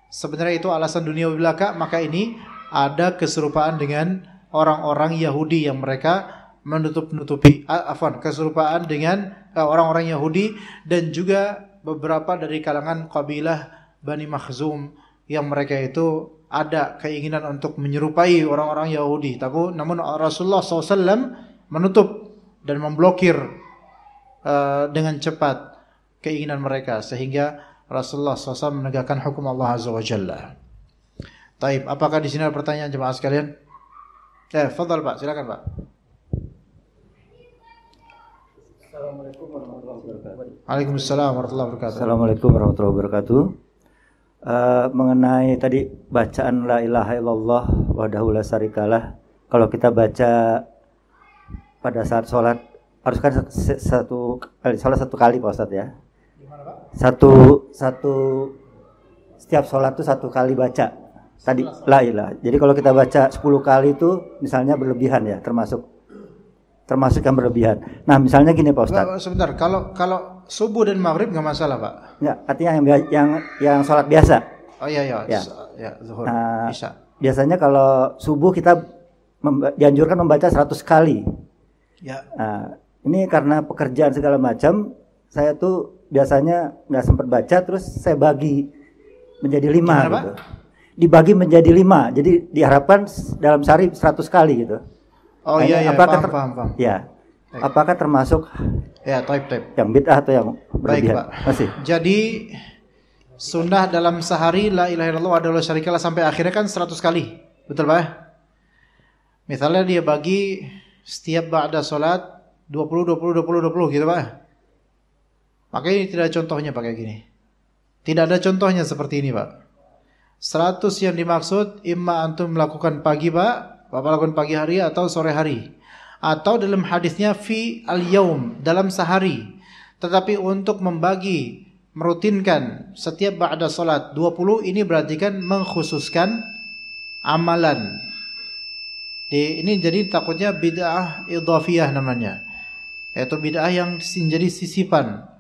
sebenarnya itu alasan duniawi belaka, maka ini ada keserupaan dengan orang-orang Yahudi yang mereka menutup-nutupi, keserupaan dengan orang-orang Yahudi dan juga beberapa dari kalangan kabilah Bani Makhzum yang mereka itu ada keinginan untuk menyerupai orang-orang Yahudi. Namun Rasulullah SAW menutup dan memblokir dengan cepat keinginan mereka sehingga Rasulullah SAW menegakkan hukum Allah Azza wa Jalla. Taib, apakah di sini ada pertanyaan jemaah sekalian? Fadhal Pak, silakan Pak. Assalamualaikum warahmatullahi wabarakatuh. Waalaikumsalam warahmatullahi wabarakatuh. Assalamualaikum warahmatullahi wabarakatuh. Mengenai tadi bacaan la ilaha illallah wahdahu la syarikalah, kalau kita baca pada saat sholat harus kan satu kali Pak Ustadz ya? Gimana Pak? Satu setiap sholat itu satu kali baca tadi la ilaha. Jadi kalau kita baca 10 kali itu misalnya berlebihan ya, termasuk yang berlebihan. Nah misalnya gini Pak Ustadz. Sebentar, kalau subuh dan maghrib nggak masalah Pak? Ya, artinya yang sholat biasa. Oh iya Ya. Zuhur, bisa. Biasanya kalau subuh kita dianjurkan membaca 100 kali. Ya. Nah, ini karena pekerjaan segala macam, saya tuh biasanya nggak sempat baca, terus saya bagi menjadi 5 Gimana, gitu. Pak? Dibagi menjadi 5, jadi diharapkan dalam sehari 100 kali gitu. Oh Nah, iya, apakah paham. Ya. Baik. Apakah termasuk Ya, taib. yang bid'ah atau yang Baik berlebihan? Pak. Masih. Jadi sunnah dalam sehari la ilaha illallah wahdahu la syarikalah sampai akhirnya kan 100 kali. Betul Pak? Misalnya dia bagi setiap ba'da salat 20 gitu Pak. Maka ini tidak ada contohnya Pak kayak gini. Tidak ada contohnya seperti ini Pak. 100 yang dimaksud imma antum melakukan pagi Pak, Bapak lakukan pagi hari atau sore hari. Atau dalam hadisnya fi al-yaum, dalam sehari. Tetapi untuk membagi, merutinkan setiap ba'da salat 20, ini berarti kan mengkhususkan amalan. Ini jadi takutnya bid'ah idhafiyah namanya. Yaitu bid'ah yang menjadi sisipan.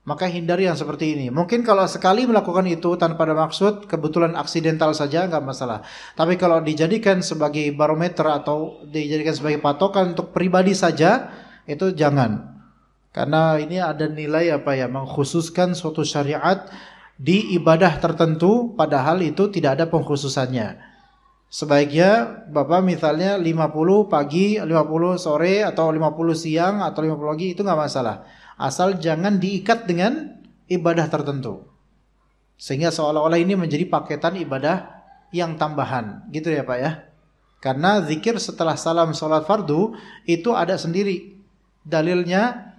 Maka hindari yang seperti ini. Mungkin kalau sekali melakukan itu tanpa ada maksud, kebetulan aksidental saja, nggak masalah. Tapi kalau dijadikan sebagai barometer atau dijadikan sebagai patokan untuk pribadi saja, itu jangan. Karena ini ada nilai mengkhususkan suatu syariat di ibadah tertentu, padahal itu tidak ada pengkhususannya. Sebaiknya Bapak misalnya 50 pagi, 50 sore, atau 50 siang, atau 50 pagi, itu nggak masalah. Asal jangan diikat dengan ibadah tertentu. Sehingga seolah-olah ini menjadi paketan ibadah yang tambahan. Gitu ya Pak ya. Karena zikir setelah salam salat fardu itu ada sendiri dalilnya.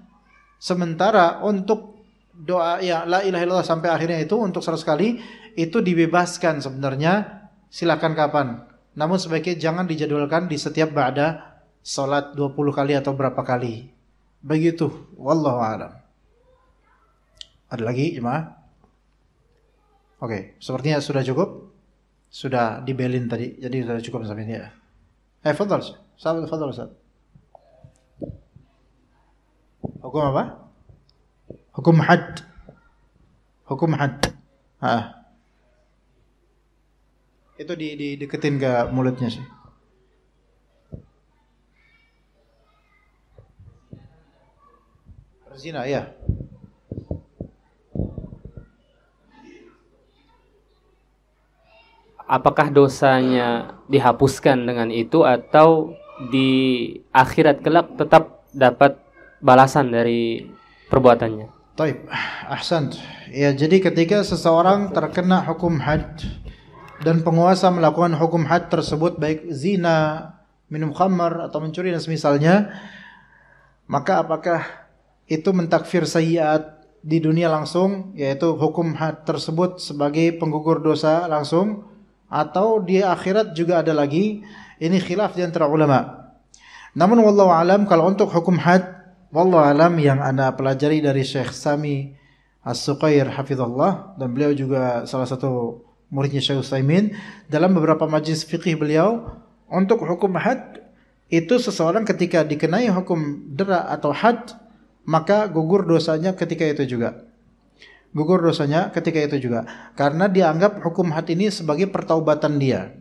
Sementara untuk doa ya la ilaha illallah sampai akhirnya itu untuk 100 kali itu dibebaskan sebenarnya. Silakan kapan. Namun sebaiknya jangan dijadwalkan di setiap ba'da salat 20 kali atau berapa kali. Begitu, wallahu a'lam. Ada lagi, jemaah? Oke, sepertinya sudah cukup. Sudah dibelin tadi, jadi sudah cukup sampai ini ya. Fadhal, sahabat fadhal Ustaz. Hukum apa? Hukum had. Hukum had. Itu dideketin ke mulutnya sih. Zina ya. Apakah dosanya dihapuskan dengan itu atau di akhirat kelak tetap dapat balasan dari perbuatannya? Taib, ahsant. Ya, jadi ketika seseorang terkena hukum had dan penguasa melakukan hukum had tersebut baik zina, minum khamar atau mencuri dan semisalnya, maka apakah itu mentakfir sayyiat di dunia langsung, yaitu hukum had tersebut sebagai penggugur dosa langsung, atau di akhirat juga ada lagi? Ini khilaf di antara ulama. Namun wallahu alam, kalau untuk hukum had, wallahu alam yang ana pelajari dari Syekh Sami As-Suqair hafizallah, dan beliau juga salah satu muridnya Syekh Utsaimin, dalam beberapa majlis fikih beliau, untuk hukum had itu seseorang ketika dikenai hukum dera atau had, maka gugur dosanya ketika itu juga. Gugur dosanya ketika itu juga. Karena dianggap hukum had ini sebagai pertaubatan dia.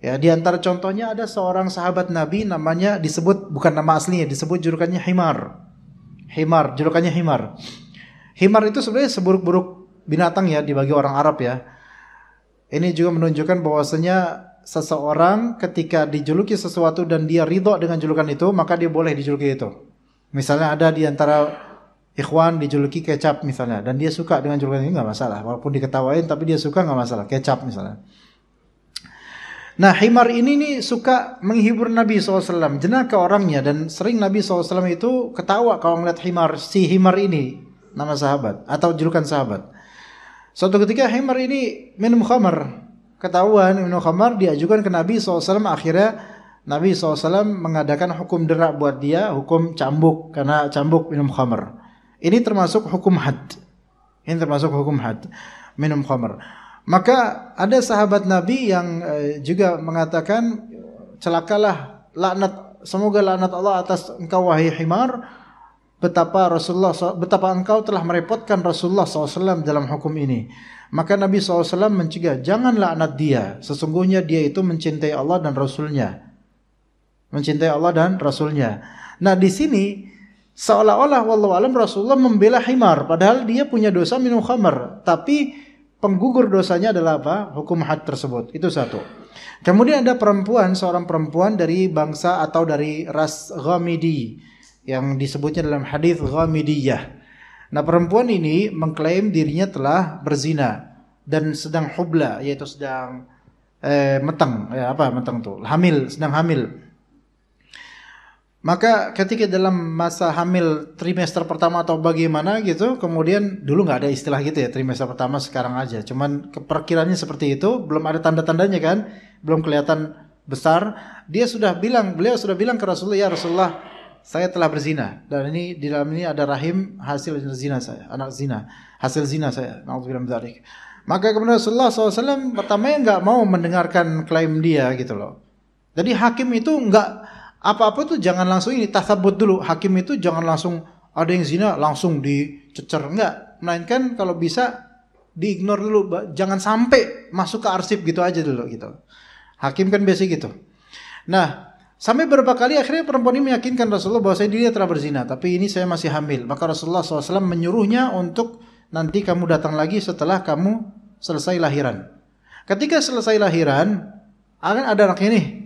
Ya, di antara contohnya ada seorang sahabat Nabi namanya disebut, bukan nama aslinya, disebut julukannya Himar. Himar, julukannya Himar. Himar itu sebenarnya seburuk-buruk binatang ya dibagi orang Arab ya. Ini juga menunjukkan bahwasanya seseorang ketika dijuluki sesuatu dan dia ridho dengan julukan itu, maka dia boleh dijuluki itu. Misalnya ada di antara Ikhwan dijuluki kecap misalnya, dan dia suka dengan julukan ini nggak masalah, walaupun diketawain tapi dia suka nggak masalah, kecap misalnya. Nah, himar ini nih suka menghibur Nabi SAW, jenaka orangnya, dan sering Nabi SAW itu ketawa kalau ngeliat himar, si himar ini, nama sahabat, atau julukan sahabat. Suatu ketika himar ini minum khamar, ketahuan minum khamar, diajukan ke Nabi SAW, akhirnya Nabi SAW mengadakan hukum derak buat dia, hukum cambuk, karena cambuk minum khamar. Ini termasuk hukum had. Ini termasuk hukum had, minum khamar. Maka ada sahabat Nabi yang juga mengatakan, celakalah, laknat, semoga laknat Allah atas engkau wahai himar, betapa engkau telah merepotkan Rasulullah SAW dalam hukum ini. Maka Nabi SAW mencegah, jangan laknat dia, sesungguhnya dia itu mencintai Allah dan Rasulnya. Mencintai Allah dan Rasulnya. Nah, di sini seolah-olah wallahu alam Rasulullah membela himar, padahal dia punya dosa minum khamar, tapi penggugur dosanya adalah apa? Hukum had tersebut. Itu satu. Kemudian ada perempuan, seorang perempuan dari bangsa atau dari ras Ghamidi yang disebutnya dalam hadis Ghamidiyah. Nah, perempuan ini mengklaim dirinya telah berzina dan sedang hubla, yaitu sedang meteng, meteng tuh, hamil, sedang hamil. Maka ketika dalam masa hamil trimester pertama atau bagaimana gitu, kemudian dulu nggak ada istilah gitu ya, trimester pertama, sekarang aja. Cuman perkiraannya seperti itu, belum ada tanda-tandanya kan, belum kelihatan besar. Beliau sudah bilang ke Rasulullah, ya Rasulullah, saya telah berzina, dan ini di dalam ini ada rahim hasil zina saya, anak zina, hasil zina saya. Nauzubillah min dzalik. Maka kemudian Rasulullah SAW pertamanya nggak mau mendengarkan klaim dia gitu loh. Jadi hakim itu nggak apa-apa tuh jangan langsung ini tasabut dulu. Hakim itu jangan langsung ada yang zina langsung dicecer, enggak. Melainkan kalau bisa diignore dulu, jangan sampai masuk ke arsip gitu aja dulu gitu. Hakim kan biasa gitu. Nah, sampai beberapa kali akhirnya perempuan ini meyakinkan Rasulullah bahwa dia telah berzina, tapi ini saya masih hamil. Maka Rasulullah SAW menyuruhnya untuk nanti kamu datang lagi setelah kamu selesai lahiran. Ketika selesai lahiran, akan ada anak ini.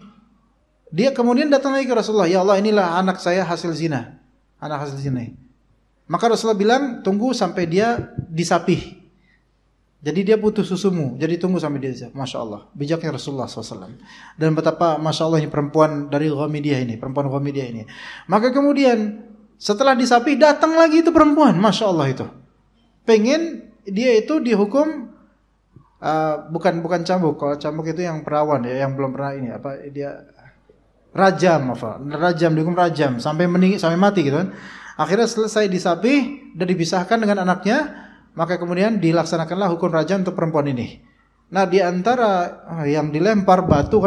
Dia kemudian datang lagi ke Rasulullah, ya Allah, inilah anak saya hasil zina, anak hasil zina. Maka Rasulullah bilang, tunggu sampai dia disapih. Jadi dia butuh susumu, jadi tunggu sampai dia disapih. Masya Allah, bijaknya Rasulullah SAW. Dan betapa Masya Allah ini perempuan dari Ghamidiyah ini, perempuan Ghamidiyah ini. Maka kemudian setelah disapih, datang lagi itu perempuan, Masya Allah itu. Pengen dia itu dihukum, bukan cambuk. Kalau cambuk itu yang perawan ya, yang belum pernah ini, rajam, dihukum rajam sampai mati gitu kan. Akhirnya selesai disapih dan dipisahkan dengan anaknya, maka kemudian dilaksanakanlah hukum rajam untuk perempuan ini. Nah, di antara yang dilempar batu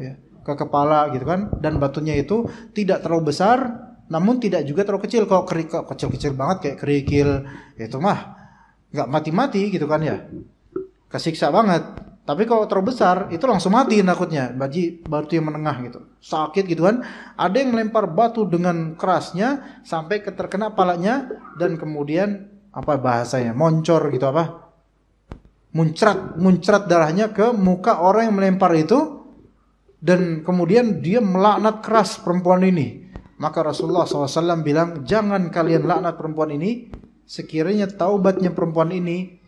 ya, ke kepala gitu kan, dan batunya itu tidak terlalu besar, namun tidak juga terlalu kecil. Kalau kecil-kecil banget kayak kerikil, itu mah nggak mati-mati gitu kan ya, kesiksa banget. Tapi kalau terlalu besar, itu langsung mati takutnya. Batu yang menengah gitu, sakit gitu kan. Ada yang melempar batu dengan kerasnya sampai terkena palanya, dan kemudian bahasanya, moncor gitu muncrat darahnya ke muka orang yang melempar itu, dan kemudian dia melaknat keras perempuan ini. Maka Rasulullah SAW bilang, jangan kalian laknat perempuan ini, sekiranya taubatnya perempuan ini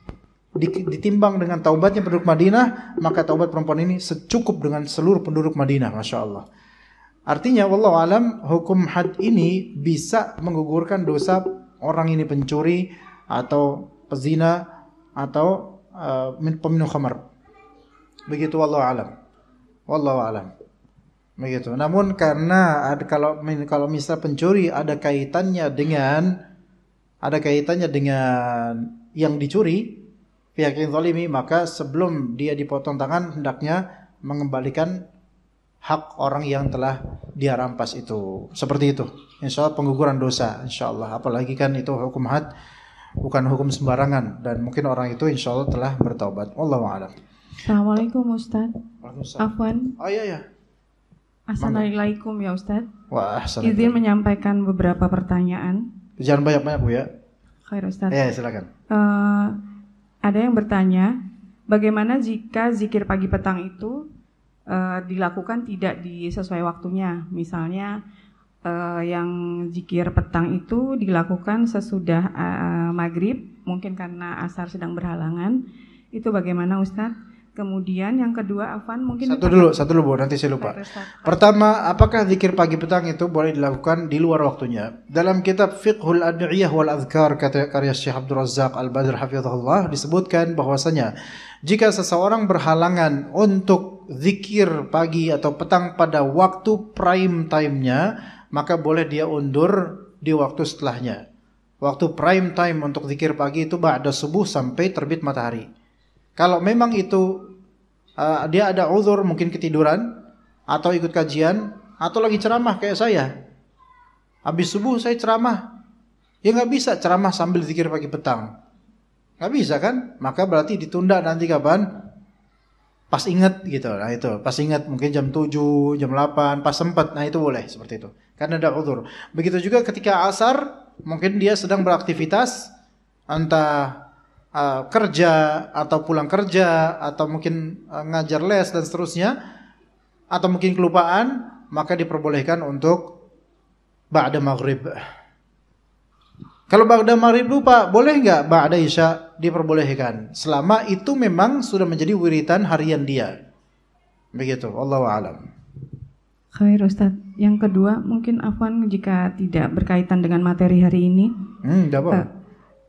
ditimbang dengan taubatnya penduduk Madinah, maka taubat perempuan ini secukup dengan seluruh penduduk Madinah. Masya Allah. Artinya, wallahu alam, hukum had ini bisa menggugurkan dosa orang ini pencuri atau pezina atau peminum khamar. Begitu, wallahu alam. Begitu. Namun karena kalau misal pencuri ada kaitannya dengan yang dicuri, pihak yang zalimi, maka sebelum dia dipotong tangan hendaknya mengembalikan hak orang yang telah dia rampas itu. Seperti itu. Insya Allah pengguguran dosa, insya Allah. Apalagi kan itu hukum had, bukan hukum sembarangan, dan mungkin orang itu insya Allah telah bertaubat. Wallahu a'lam. Assalamualaikum Ustaz. Afwan. Oh iya. Assalamualaikum ya Ustaz. Wah, izin menyampaikan beberapa pertanyaan. Jangan banyak-banyak Bu ya. Khair Ustaz. Ya, silakan. Ada yang bertanya, bagaimana jika zikir pagi petang itu dilakukan tidak sesuai waktunya? Misalnya yang zikir petang itu dilakukan sesudah maghrib, mungkin karena asar sedang berhalangan. Itu bagaimana Ustadz? Kemudian yang kedua, Afwan, mungkin Satu dulu Bu, nanti saya lupa. Pertama, apakah zikir pagi petang itu boleh dilakukan di luar waktunya? Dalam kitab Fiqhul Ad'iyah wal Adhkar karya Syekh Abdul Razzaq Al-Badr hafizahullah disebutkan bahwasanya jika seseorang berhalangan untuk zikir pagi atau petang pada waktu prime time-nya, maka boleh dia undur di waktu setelahnya. Waktu prime time untuk zikir pagi itu ba'da subuh sampai terbit matahari. Kalau memang itu dia ada uzur, mungkin ketiduran atau ikut kajian atau lagi ceramah kayak saya, habis subuh saya ceramah, ya nggak bisa ceramah sambil zikir pagi petang, nggak bisa kan? Maka berarti ditunda nanti kapan? Pas ingat gitu. Nah itu, pas ingat mungkin jam 7, jam 8, pas sempat. Nah itu boleh seperti itu. Karena ada uzur. Begitu juga ketika asar, mungkin dia sedang beraktivitas, entah kerja atau pulang kerja atau mungkin ngajar les dan seterusnya, atau mungkin kelupaan, maka diperbolehkan untuk ba'da maghrib. Kalau ba'da maghrib lupa, boleh nggak ba'da isya? Diperbolehkan. Selama itu memang sudah menjadi wiritan harian dia. Begitu, wallahu a'lam. Khair Ustaz. Yang kedua, mungkin Afwan jika tidak berkaitan dengan materi hari ini.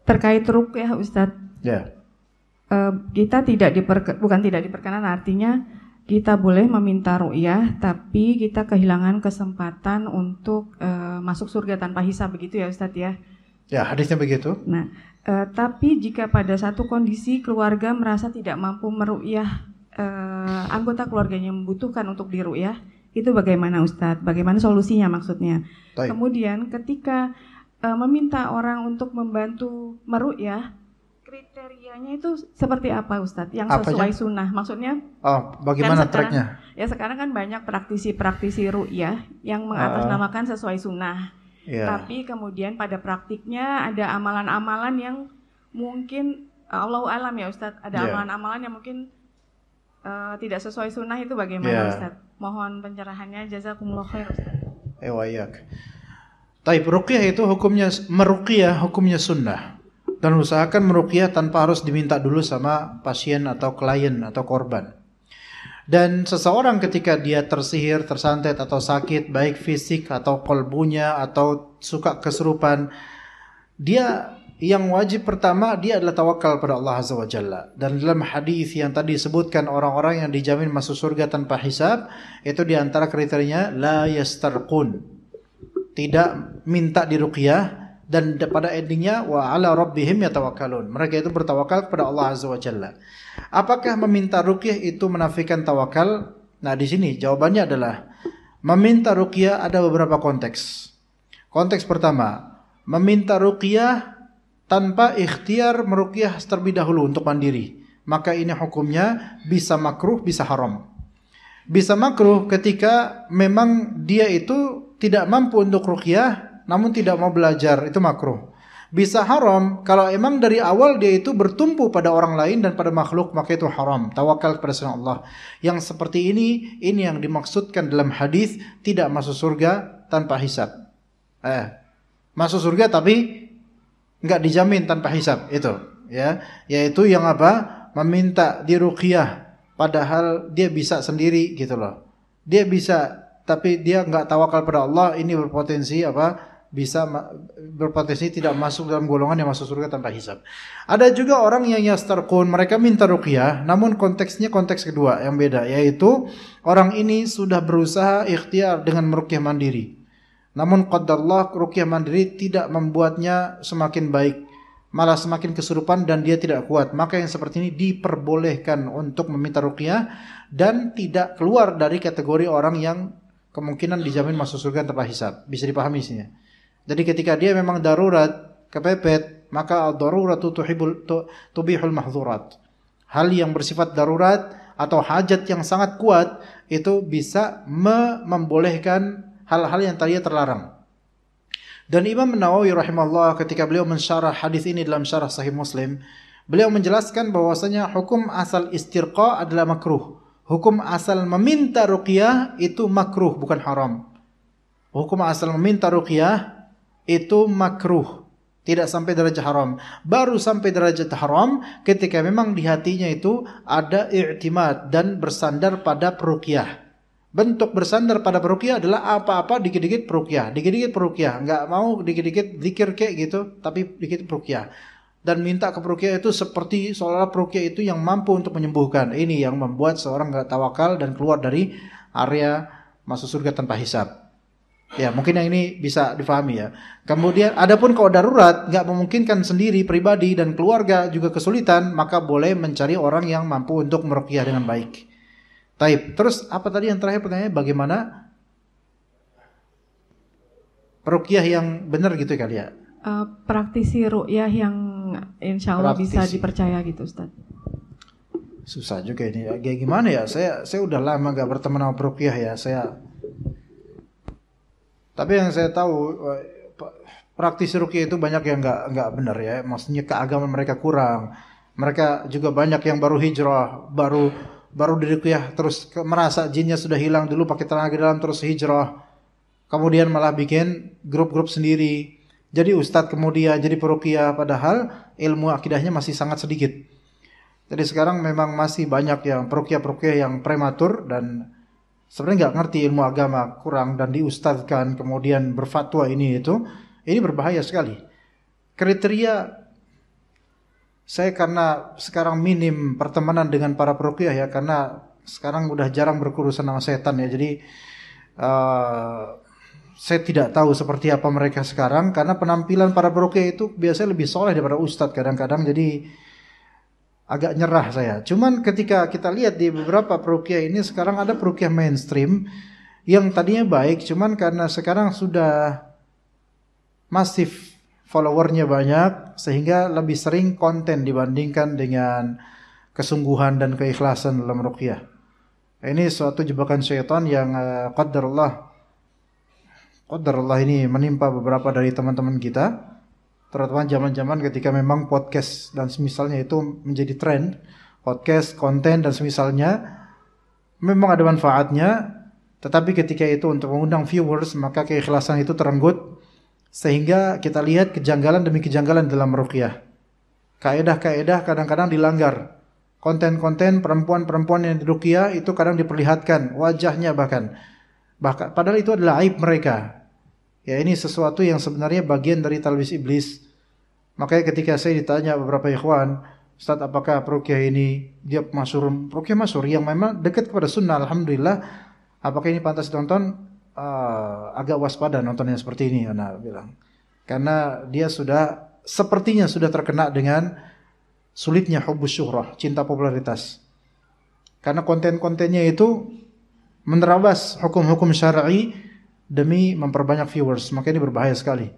Terkait ruqyah Ustaz. Ya. Kita bukan tidak diperkenan, artinya kita boleh meminta ruqyah, tapi kita kehilangan kesempatan untuk masuk surga tanpa hisab, begitu ya Ustaz ya? Ya, hadisnya begitu. Nah, tapi jika pada satu kondisi keluarga merasa tidak mampu meruqyah anggota keluarganya yang membutuhkan untuk diruqyah, itu bagaimana Ustadz? Bagaimana solusinya maksudnya? Baik. Kemudian ketika meminta orang untuk membantu meruqyah, kriterianya itu seperti apa Ustadz? Yang sesuai sunnah, maksudnya? Oh, bagaimana tracknya? Ya sekarang kan banyak praktisi ruqyah yang mengatasnamakan sesuai sunnah. Yeah. Tapi kemudian pada praktiknya ada amalan-amalan yang mungkin Allahu alam ya Ustadz, ada amalan-amalan yang mungkin tidak sesuai sunnah, itu bagaimana Ustadz? Mohon pencerahannya, jazakumullah khair Ustadz. Wayak. Taib, ruqyah itu hukumnya meruqyah, hukumnya sunnah. Dan usahakan meruqyah tanpa harus diminta dulu sama pasien atau klien atau korban. Dan seseorang ketika dia tersihir, tersantet atau sakit, baik fisik atau kolbunya atau suka kesurupan, dia yang wajib pertama dia adalah tawakal pada Allah Azza wa Jalla. Dan dalam hadis yang tadi disebutkan orang-orang yang dijamin masuk surga tanpa hisab, itu diantara kriterianya la yastarqun, tidak minta diruqyah, dan pada endingnya wa ala rabbihim yatawakkalun, mereka itu bertawakal kepada Allah Azza wa Jalla. Apakah meminta ruqyah itu menafikan tawakal? Nah, di sini jawabannya adalah meminta ruqyah ada beberapa konteks. Konteks pertama, meminta ruqyah tanpa ikhtiar meruqyah terlebih dahulu untuk mandiri, maka ini hukumnya bisa makruh, bisa haram. Bisa makruh ketika memang dia itu tidak mampu untuk ruqyah namun tidak mau belajar, itu makruh. Bisa haram kalau emang dari awal dia itu bertumpu pada orang lain dan pada makhluk, maka itu haram. Tawakal kepada selain Allah. Yang seperti ini yang dimaksudkan dalam hadis tidak masuk surga tanpa hisab. Masuk surga tapi enggak dijamin tanpa hisab, itu ya, yaitu yang apa? Meminta diruqyah padahal dia bisa sendiri gitu loh. Dia bisa tapi dia enggak tawakal pada Allah, ini berpotensi apa? Bisa berpotensi tidak masuk dalam golongan yang masuk surga tanpa hisab. Ada juga orang yang yastarqun, mereka minta ruqyah, namun konteksnya konteks kedua yang beda, yaitu orang ini sudah berusaha ikhtiar dengan meruqyah mandiri. Namun qadarullah ruqyah mandiri tidak membuatnya semakin baik, malah semakin kesurupan dan dia tidak kuat. Maka yang seperti ini diperbolehkan untuk meminta ruqyah dan tidak keluar dari kategori orang yang kemungkinan dijamin masuk surga tanpa hisab. Bisa dipahami isinya. Jadi ketika dia memang darurat, kepepet, maka ad-daruratu tubihul mahdzurat. Hal yang bersifat darurat atau hajat yang sangat kuat itu bisa membolehkan hal-hal yang tadinya terlarang. Dan Imam Nawawi rahimahullah ketika beliau mensyarah hadis ini dalam syarah Sahih Muslim, beliau menjelaskan bahwasanya hukum asal istirqa adalah makruh. Hukum asal meminta ruqyah itu makruh, bukan haram. Hukum asal meminta ruqyah itu makruh, tidak sampai derajat haram. Baru sampai derajat haram ketika memang di hatinya itu ada i'timad dan bersandar pada peruqyah. Bentuk bersandar pada peruqyah adalah apa-apa dikit-dikit peruqyah, dikit-dikit peruqyah, nggak mau dikit-dikit zikir kayak gitu, tapi dikit peruqyah. Dan minta ke peruqyah itu seperti seolah-olah peruqyah itu yang mampu untuk menyembuhkan. Ini yang membuat seorang nggak tawakal dan keluar dari area masuk surga tanpa hisab. Ya, mungkin yang ini bisa difahami ya. Kemudian, adapun kalau darurat nggak memungkinkan sendiri, pribadi dan keluarga juga kesulitan, maka boleh mencari orang yang mampu untuk meruqyah dengan baik. Taib. Terus apa tadi yang terakhir pertanyaannya? Bagaimana peruqyah yang benar gitu kali ya? Praktisi ruqyah yang insya Allah bisa dipercaya gitu, Ustaz. Susah juga ini ya. Kayak gimana ya? Saya udah lama gak berteman sama peruqyah ya. Tapi yang saya tahu praktisi ruqyah itu banyak yang nggak benar ya. Maksudnya keagamaan mereka kurang. Mereka juga banyak yang baru hijrah, baru diruqyah terus merasa jinnya sudah hilang dulu pakai tenaga dalam terus hijrah. Kemudian malah bikin grup-grup sendiri. Jadi ustadz kemudian jadi peruqyah padahal ilmu akidahnya masih sangat sedikit. Jadi sekarang memang masih banyak yang peruqyah yang prematur dan sebenarnya nggak ngerti ilmu agama, kurang dan diustadzkan kemudian berfatwa ini berbahaya sekali. Kriteria saya karena sekarang minim pertemanan dengan para peruqyah ya, karena sekarang udah jarang berurusan sama setan ya. Jadi saya tidak tahu seperti apa mereka sekarang karena penampilan para peruqyah itu biasanya lebih soleh daripada ustadz kadang-kadang, jadi agak nyerah saya. Cuman ketika kita lihat di beberapa peruqyah ini sekarang ada peruqyah mainstream yang tadinya baik, cuman karena sekarang sudah masif followernya banyak sehingga lebih sering konten dibandingkan dengan kesungguhan dan keikhlasan dalam ruqyah. Ini suatu jebakan syaitan yang qadarullah ini menimpa beberapa dari teman-teman kita. Terutama zaman-zaman ketika memang podcast dan semisalnya itu menjadi tren, podcast, konten dan semisalnya memang ada manfaatnya, tetapi ketika itu untuk mengundang viewers maka keikhlasan itu terenggut sehingga kita lihat kejanggalan demi kejanggalan dalam ruqyah. Kaedah-kaedah kadang-kadang dilanggar. Konten-konten perempuan-perempuan yang di ruqyah itu kadang diperlihatkan wajahnya bahkan padahal itu adalah aib mereka. Ya, ini sesuatu yang sebenarnya bagian dari talbis iblis. Makanya ketika saya ditanya beberapa ikhwan, Ustaz apakah peruqyah ini dia peruqyah masyhur yang memang dekat kepada sunnah, alhamdulillah, apakah ini pantas ditonton? Agak waspada nontonnya seperti ini, Ana bilang. Karena dia sepertinya sudah terkena dengan sulitnya hubbus syuhrah, cinta popularitas. Karena konten-kontennya itu menerabas hukum-hukum syar'i demi memperbanyak viewers, maka ini berbahaya sekali.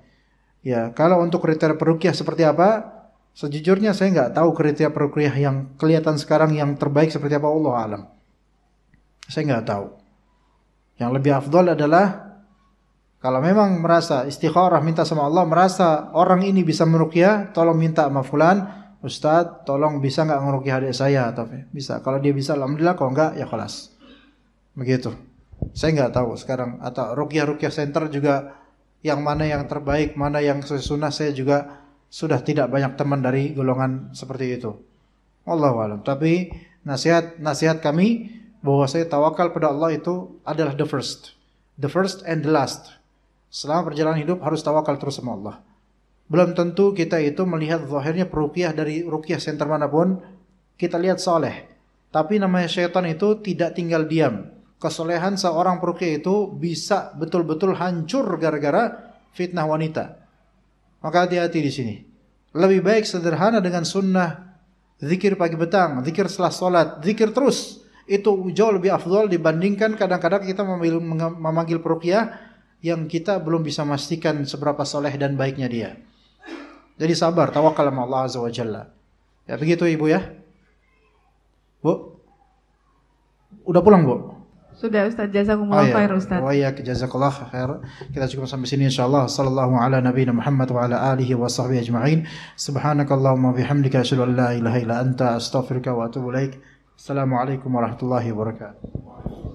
Ya, kalau untuk kriteria peruqyah seperti apa? Sejujurnya saya nggak tahu kriteria peruqyah yang kelihatan sekarang yang terbaik seperti apa, Allah alam. Saya nggak tahu. Yang lebih afdal adalah kalau memang merasa istikharah minta sama Allah, merasa orang ini bisa meruqyah, tolong minta sama fulan, Ustaz, tolong bisa nggak ngeruqyah adik saya atau bisa. Kalau dia bisa alhamdulillah, kalau enggak ya khalas. Begitu. Saya nggak tahu sekarang atau ruqyah center juga yang mana yang terbaik, mana yang sesuai sunnah, saya juga sudah tidak banyak teman dari golongan seperti itu. Wallahu a'lam. Tapi nasihat kami bahwa saya tawakal pada Allah itu adalah the first and the last. Selama perjalanan hidup harus tawakal terus sama Allah. Belum tentu kita itu melihat zahirnya peruqyah dari ruqyah center manapun kita lihat soleh. Tapi namanya syaitan itu tidak tinggal diam. Kesolehan seorang peruqyah itu bisa betul-betul hancur gara-gara fitnah wanita. Maka hati-hati di sini. Lebih baik sederhana dengan sunnah, zikir pagi petang, zikir setelah sholat, zikir terus. Itu jauh lebih afdal dibandingkan kadang-kadang kita memanggil peruqyah yang kita belum bisa memastikan seberapa soleh dan baiknya dia. Jadi sabar, tawakal sama Allah Azza wa Jalla. Ya begitu Ibu ya. Bu, udah pulang Bu? Sudah Ustaz, jazakumullah khair Ustaz. Wa ya jazakallah khair. Kita cukup sampai sini insyaallah. Sallallahu ala nabiyina Muhammad wa ala alihi wa sahbihi ajma'in. Subhanakallahumma bihamdika asyhadu an la ilaha illa anta astaghfiruka wa atubu ilaik. Assalamualaikum warahmatullahi wabarakatuh.